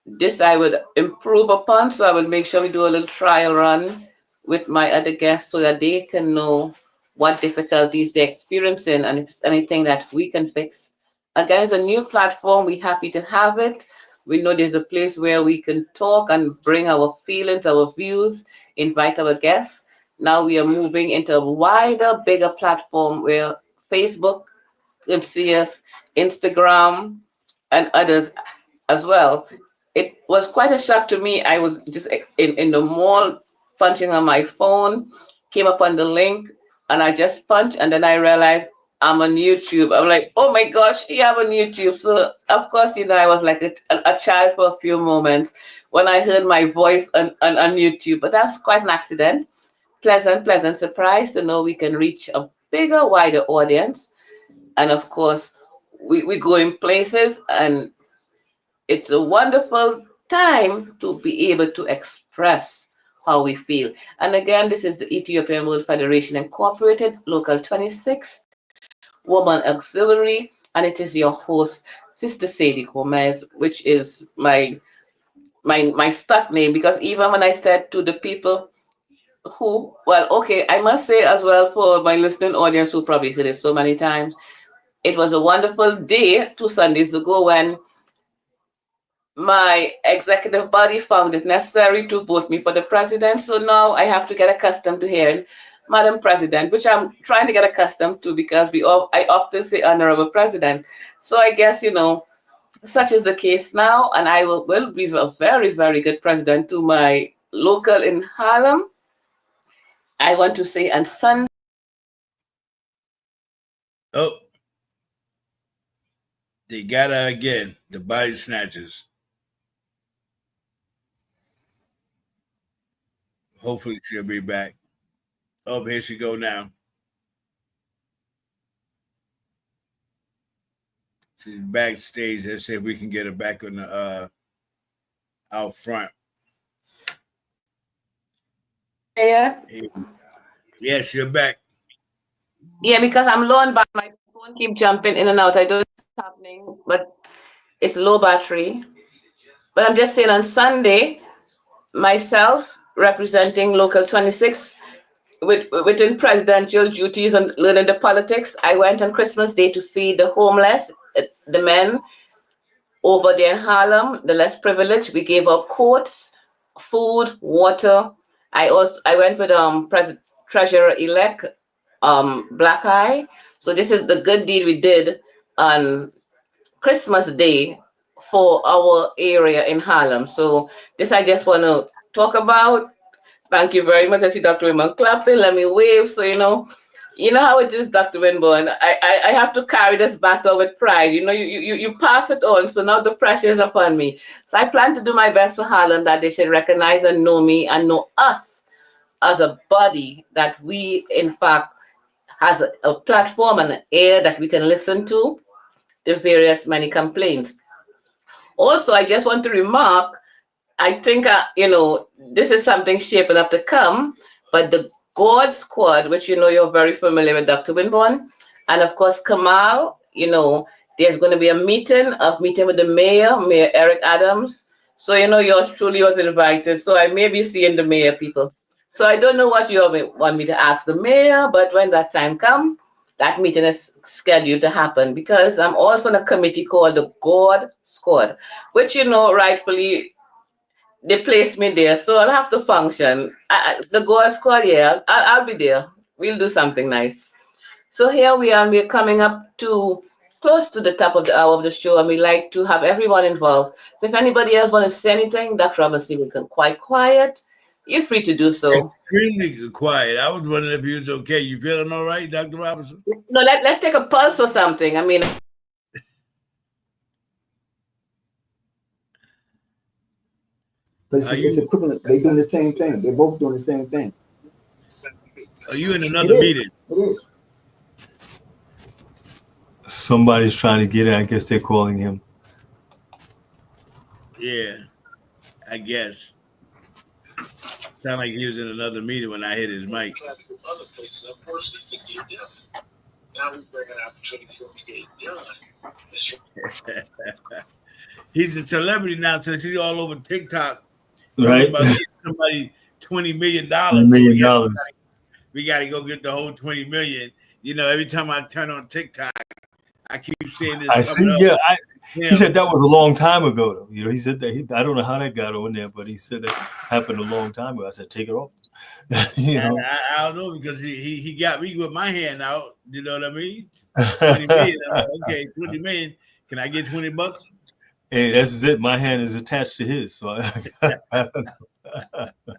This I would improve upon, so I would make sure we do a little trial run with my other guests so that they can know what difficulties they're experiencing and if it's anything that we can fix. Again, it's a new platform. We're happy to have it. We know there's a place where we can talk and bring our feelings, our views, invite our guests. Now we are moving into a wider, bigger platform where Facebook can see us, Instagram, and others as well. It was quite a shock to me. I was just in the mall punching on my phone, came up on the link, and I just punched, and then I realized I'm on YouTube. I'm like, oh my gosh, yeah, I'm on YouTube. So, of course, I was like a child for a few moments when I heard my voice on YouTube. But that's quite an accident. Pleasant surprise to know we can reach a bigger, wider audience. And of course, we go in places and it's a wonderful time to be able to express how we feel. And again, this is the Ethiopian World Federation Incorporated, Local 26, Woman Auxiliary, and it is your host, Sister Sadie Gomez, which is my stuck name because even when I said to the people well, okay, I must say as well for my listening audience who probably heard it so many times, it was a wonderful day 2 Sundays ago when my executive body found it necessary to vote me for the president. So now I have to get accustomed to hearing Madam President, which I'm trying to get accustomed to because I often say Honorable President. So I guess, such is the case now, and I will be a very, very good president to my local in Harlem. I want to say on Sunday. Oh, they got her again. The body snatchers. Hopefully she'll be back. Oh, here she go now. She's backstage. Let's see if we can get her back on the out front. yet? Yes, you're back. Yeah, because I'm low on battery. My phone keep jumping in and out. I don't know what's happening, but it's low battery. But I'm just saying on Sunday, myself representing Local 26 within presidential duties and learning the politics, I went on Christmas Day to feed the homeless, the men over there in Harlem, the less privileged. We gave out coats, food, water. I went with Treasurer elect Black Eye. So this is the good deed we did on Christmas Day for our area in Harlem. So this I just want to talk about. Thank you very much. I see Dr. Raymond clapping. Let me wave. So you know how it is, Dr. Winborn. I have to carry this battle with pride. You pass it on. So now the pressure is upon me. So I plan to do my best for Harlem that they should recognize and know me and know us as a body that we, in fact, has a platform and an ear that we can listen to the various many complaints. Also, I just want to remark, I think, this is something shaping up to come, but the God Squad, which you're very familiar with, Dr. Winborn, and of course, Kamal, there's going to be a meeting with the Mayor Eric Adams. So, yours truly was invited. So I may be seeing the mayor people. So I don't know what you want me to ask the mayor, but when that time comes, that meeting is scheduled to happen because I'm also on a committee called the God Squad, which, rightfully they placed me there, so I'll have to function. The God Squad, yeah, I'll be there. We'll do something nice. So here we are, we're coming up to close to the top of the hour of the show, and we like to have everyone involved. So if anybody else want to say anything, Dr. Robinson, we can quite quiet. You're free to do so. Extremely quiet. I was wondering if you was okay. You feeling all right, Dr. Robinson? No, let's take a pulse or something. I mean, But it's equivalent. They're doing the same thing. They're both doing the same thing. Are you in another meeting? It is. Somebody's trying to get it. I guess they're calling him. Yeah, I guess. Sound like he was in another meeting when I hit his mic. Other places, I personally think they're done. Now we bring an opportunity for him to get done. He's a celebrity now, so he's all over TikTok. Right. About somebody $20 million. $20 million. We got to go get the whole 20 million. Every time I turn on TikTok, I keep seeing this. I see. Yeah, he said that was a long time ago, though. He said that. I don't know how that got on there, but he said that happened a long time ago. I said, take it off. I don't know because he got me with my hand out. You know what I mean? 20 million. Okay, 20 million. Can I get $20? Hey, that's it. My hand is attached to his, so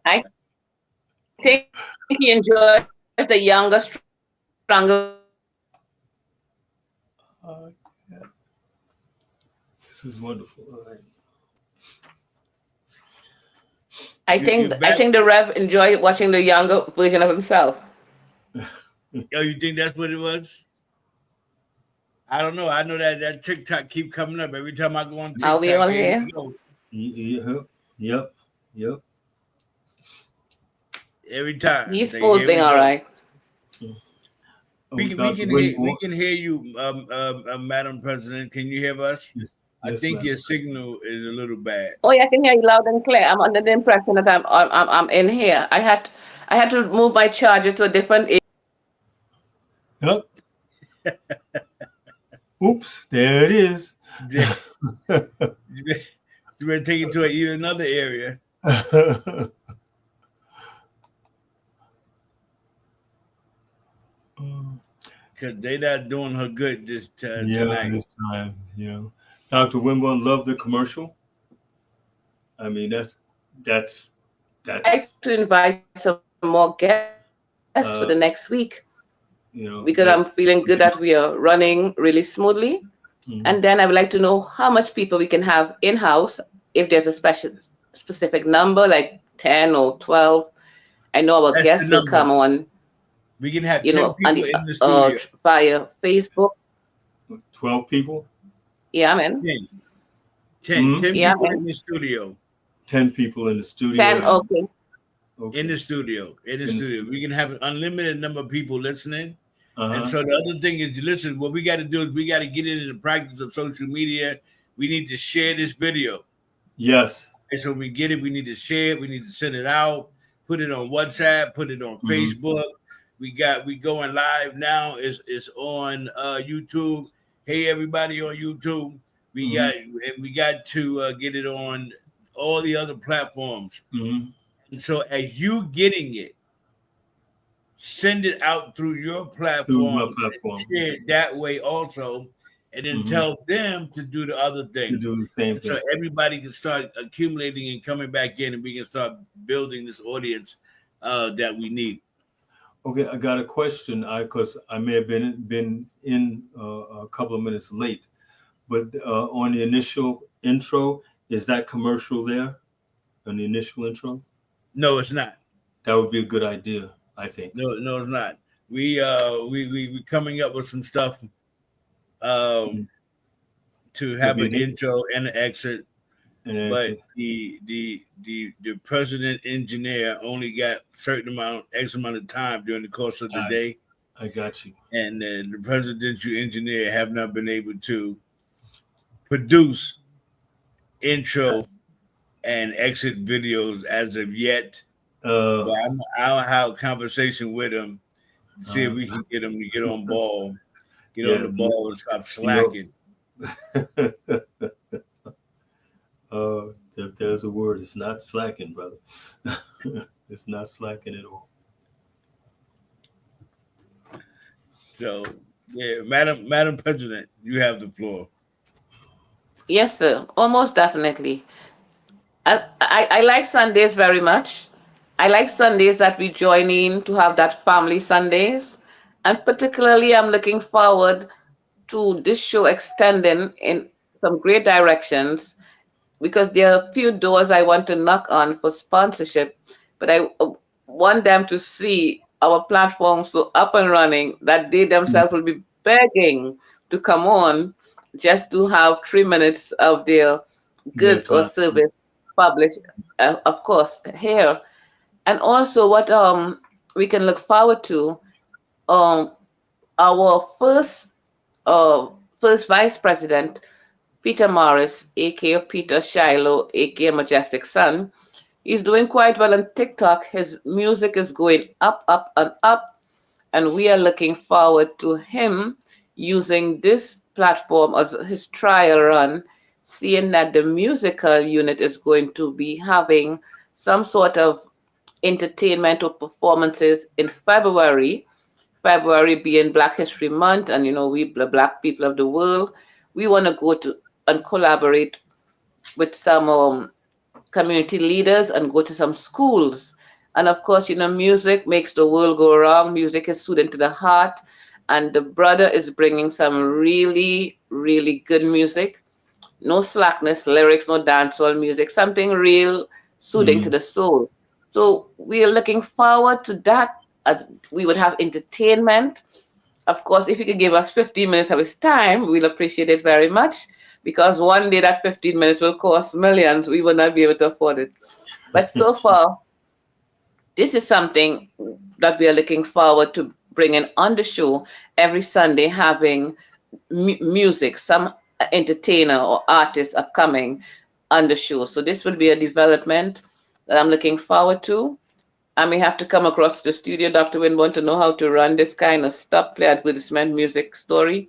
I think he enjoys the younger, stronger. Yeah. This is wonderful. All right. I think the Rev enjoyed watching the younger version of himself. Oh, you think that's what it was? I don't know. I know that TikTok keep coming up every time I go on TikTok. Are we all here? Yep. Every time. He's posting all right. We can hear you, Madam President. Can you hear us? Yes, I think your signal is a little bad. Oh yeah, I can hear you loud and clear. I'm under the impression that I'm in here. I had to move my charger to a different area. Yep. Oops, there it is. You better take it to even another area. Because they're not doing her good tonight. This time, Dr. Winborn loved the commercial. I mean, that's. I'd like to invite some more guests for the next week. Because I'm feeling good that we are running really smoothly. Mm-hmm. And then I would like to know how much people we can have in-house, if there's a specific number, like 10 or 12. I know our guests will come on. We can have 10 people in the studio. Via Facebook. 12 people? Yeah, man. 10 people in the studio. 10 people in the studio. 10, okay. in Okay. the studio. In the In the studio, studio. we can have an unlimited number of people listening. And Uh-huh. so the other thing is, listen, what we got to do is we got to get into the practice of social media. We need to share this video. Yes. And so we get it. We need to share it. We need to send it out. Put it on WhatsApp. Put it on Mm-hmm. Facebook. We going live now. It's on YouTube. Hey everybody on YouTube. Mm-hmm. We got to get it on all the other platforms. Mm-hmm. And so as you getting it, send it out through your Through my platforms and platform. share it that way also, and then Mm-hmm. tell them to do the other To thing. do the same And so thing. everybody can start accumulating and coming back in, and we can start building this audience that we need. Okay, I got a question. Because I may have been in a couple of minutes late, but on the initial intro, is that commercial there? On the initial intro, No, it's not. that would be a good idea, I think. No, it's not. We coming up with some stuff Mhm. to There'll have be an intro and an exit, an but answer. the president engineer only got certain amount X amount of time during the course of the I day, I got you. and the presidential engineer have not been able to produce intro and exit videos as of yet. Uh, But I'll have a conversation with him, see if uh, we can get him to get on ball, get on yeah, the ball and stop the slacking. if there's a word, it's not slacking, brother. It's not slacking at all. So yeah, Madam President, you have the floor. Yes, sir. Almost definitely. I like Sundays very much. I like Sundays that we join in to have that family Sundays. And particularly, I'm looking forward to this show extending in some great directions because there are a few doors I want to knock on for sponsorship, but I want them to see our platform so up and running that they themselves will be begging to come on just to have 3 minutes of their Their goods or time. service published, of course, here. And also, what we can look forward to, um, our first vice president, Peter Morris, aka Peter Shiloh, aka Majestic Son. He's doing quite well on TikTok. His music is going up, up, and up. And we are looking forward to him using this platform as his trial run, seeing that the musical unit is going to be having some sort of entertainment or performances in February. February being Black History Month, and we the Black people of the world, we want to go to and collaborate with some community leaders and go to some schools. And of course, music makes the world go round. Music is soothing to the heart. And the brother is bringing some really, really good music. No slackness, lyrics, no dancehall music, something real soothing to Mhm. the soul. So we are looking forward to that as we would have entertainment. Of course, if you could give us 15 minutes of his time, we'll appreciate it very much because one day that 15 minutes will cost millions. We will not be able to afford it. But so far, this is something that we are looking forward to bringing on the show every Sunday, having music, some entertainer or artist are coming on the show. So this will be a development that I'm looking forward to. I may have to come across the studio, Dr. Winborn, to know how to run this kind of stop play advertisement music story.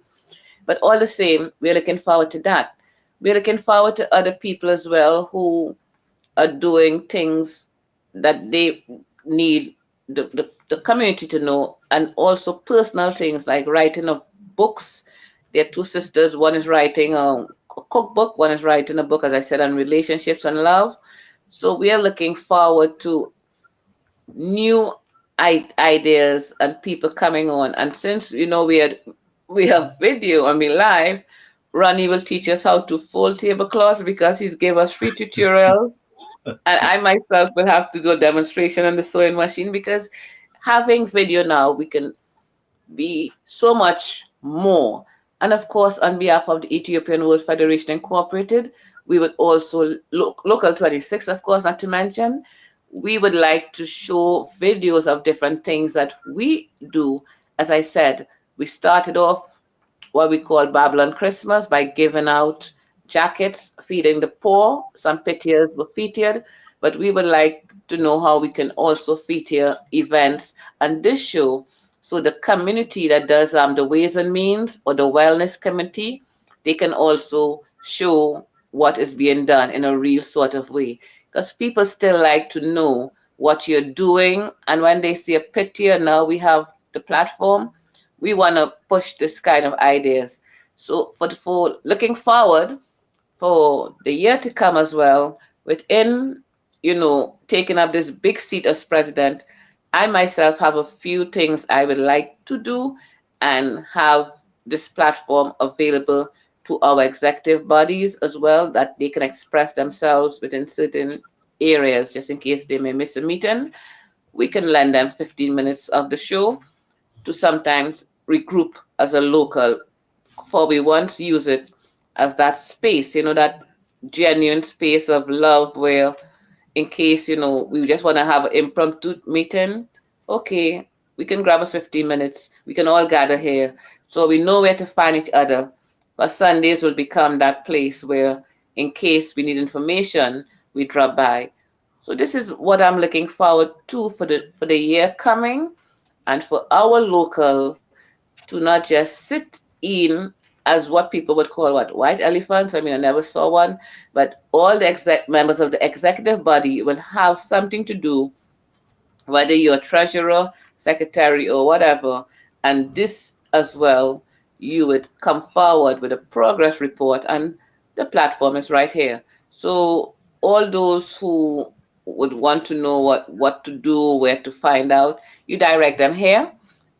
But all the same, we're looking forward to that. We're looking forward to other people as well who are doing things that they need the community to know, and also personal things like writing of books. There are two sisters. One is writing a cookbook, one is writing a book, as I said, on relationships and love. So we are looking forward to new ideas and people coming on. And since we have video, I mean live, Ronnie will teach us how to fold tablecloths because he's gave us free tutorials. And I myself will have to do a demonstration on the sewing machine because having video now, we can be so much more. And of course, on behalf of the Ethiopian World Federation Incorporated, we would also local 26, of course, not to mention, we would like to show videos of different things that we do. As I said, we started off what we call Babylon Christmas by giving out jackets, feeding the poor. Some pictures were featured, but we would like to know how we can also feature events on this show. So the community that does the Ways and Means or the Wellness Committee, they can also show what is being done in a real sort of way. Because people still like to know what you're doing. And when they see a picture, now we have the platform, we want to push this kind of ideas. So for looking forward for the year to come as well, within taking up this big seat as president, I myself have a few things I would like to do and have this platform available to our executive bodies as well, that they can express themselves within certain areas just in case they may miss a meeting. We can lend them 15 minutes of the show to sometimes regroup as a local, for we once use it as that space, that genuine space of love where in case, we just want to have an impromptu meeting, okay, we can grab a 15 minutes. We can all gather here. So we know where to find each other. But Sundays will become that place where in case we need information, we drop by. So this is what I'm looking forward to for the year coming, and for our local to not just sit in as what people would call white elephants. I mean, I never saw one, but all the members of the executive body will have something to do, whether you're treasurer, secretary, or whatever. And this as well, you would come forward with a progress report, and the platform is right here. So all those who would want to know what to do, where to find out, you direct them here.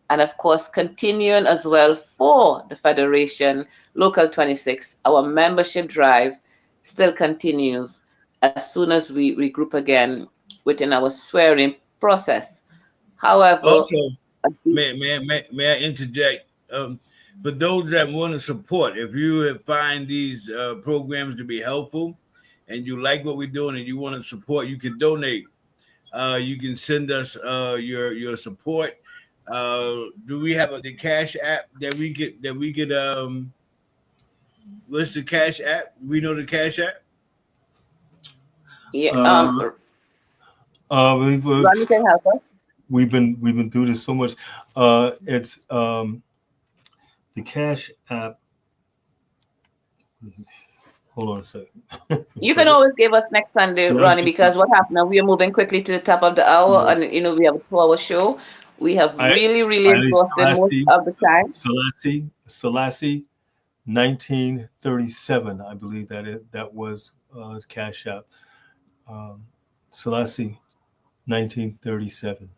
And of course, continuing as well for the Federation Local 26, our membership drive still continues as soon as we regroup again within our swearing process. However, Also, may I interject? For those that want to support, if you find these programs to be helpful and you like what we're doing and you want to support, you can donate. You can send us your support. Do we have the Cash App that we could what's the Cash App? We know the Cash App? yeah, We've Ronnie can help us. we've been through this so much. It's the Cash App. Hold on a second. You can always give us next Sunday, Ronnie, because what happened now, we are moving quickly to the top of the hour, and we have a 2-hour show. We have really exhausted most of the time. Selassie, 1937, I believe that was Cash App. Selassie, 1937.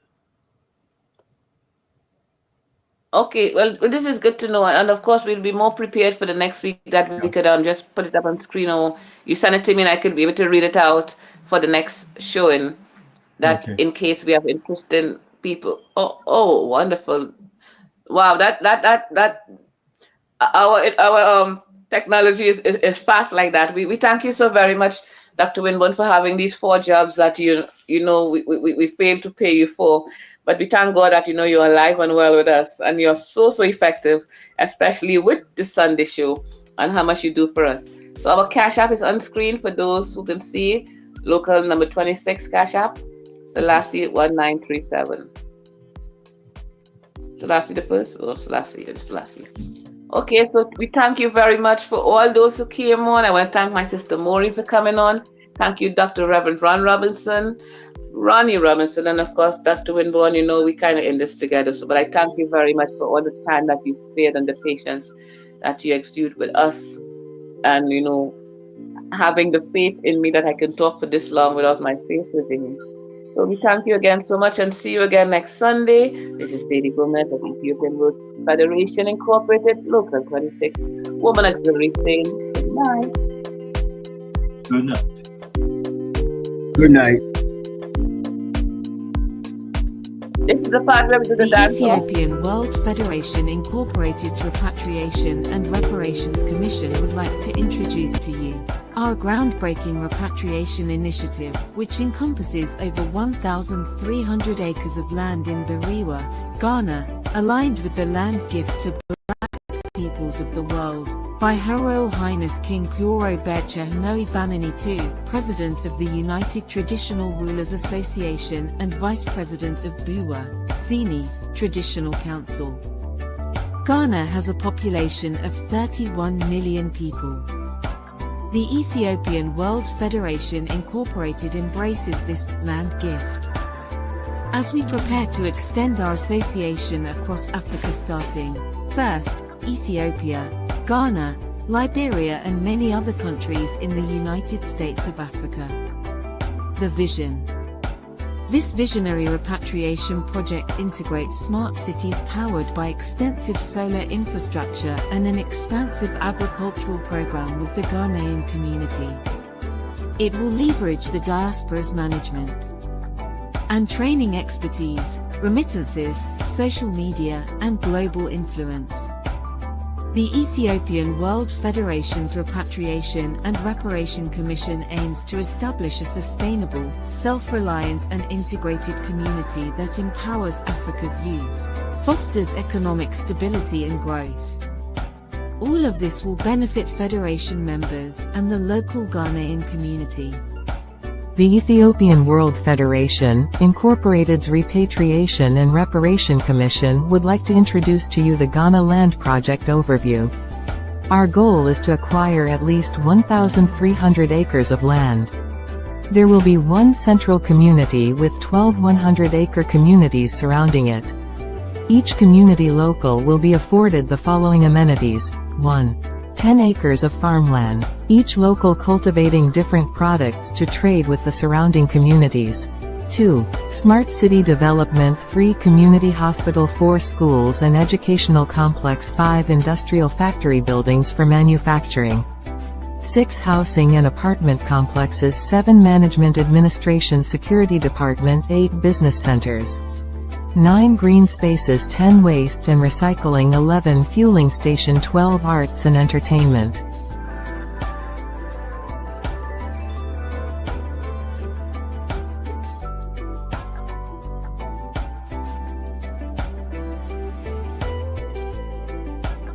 Okay, well, this is good to know, and of course, we'll be more prepared for the next week that we could just put it up on screen, or you send it to me, and I could be able to read it out for the next showing. That in case we have interested people. Oh, wonderful! Wow, that our technology is fast like that. We thank you so very much, Dr. Winburn, for having these 4 jobs that we failed to pay you for. But we thank God that you're alive and well with us, and you're so effective, especially with the Sunday show and how much you do for us. So our Cash App is on screen for those who can see. Local number 26 Cash App, Selassie 1937. Selassie the first, or Selassie? Okay, so we thank you very much for all those who came on. I want to thank my sister Maureen for coming on. Thank you, Dr. Reverend Ronnie Robinson, and of course, Dr. Winborn. We kind of in this together. So, but I thank you very much for all the time that you spared and the patience that you exude with us, and having the faith in me that I can talk for this long without my face within you. So we thank you again so much, and see you again next Sunday. This is Sadie Gomez of Ethiopian World Federation Incorporated, Local 26, Woman Auxiliary, saying good night. Good night. Good night. This is the part where we do the dance. The Ethiopian World Federation Incorporated's Repatriation and Reparations Commission would like to introduce to you Our groundbreaking repatriation initiative, which encompasses over 1,300 acres of land in Bariwa, Ghana, aligned with the land gift to Black peoples of the world, by Her Royal Highness King Kuro Becha Hanoi Banani II, President of the United Traditional Rulers Association and Vice President of Buwa, Zini, Traditional Council. Ghana has a population of 31 million people. The Ethiopian World Federation Incorporated embraces this land gift. As we prepare to extend our association across Africa starting, first, Ethiopia, Ghana, Liberia and many other countries in the United States of Africa. The vision. This visionary repatriation project integrates smart cities powered by extensive solar infrastructure and an expansive agricultural program with the Ghanaian community. It will leverage the diaspora's management and training expertise, remittances, social media, and global influence. The Ethiopian World Federation's Repatriation and Reparation Commission aims to establish a sustainable, self-reliant and integrated community that empowers Africa's youth, fosters economic stability and growth. All of this will benefit Federation members and the local Ghanaian community. The Ethiopian World Federation, Incorporated's Repatriation and Reparation Commission would like to introduce to you the Ghana Land Project overview. Our goal is to acquire at least 1,300 acres of land. There will be one central community with 12 100-acre communities surrounding it. Each community local will be afforded the following amenities. 1. 10 acres of farmland, each local cultivating different products to trade with the surrounding communities. 2. Smart city development, 3 community hospital, 4 schools and educational complex, 5 industrial factory buildings for manufacturing. 6 housing and apartment complexes, 7 management administration security department, 8 business centers. 9 green spaces, 10 waste and recycling, 11 fueling station, 12 arts and entertainment.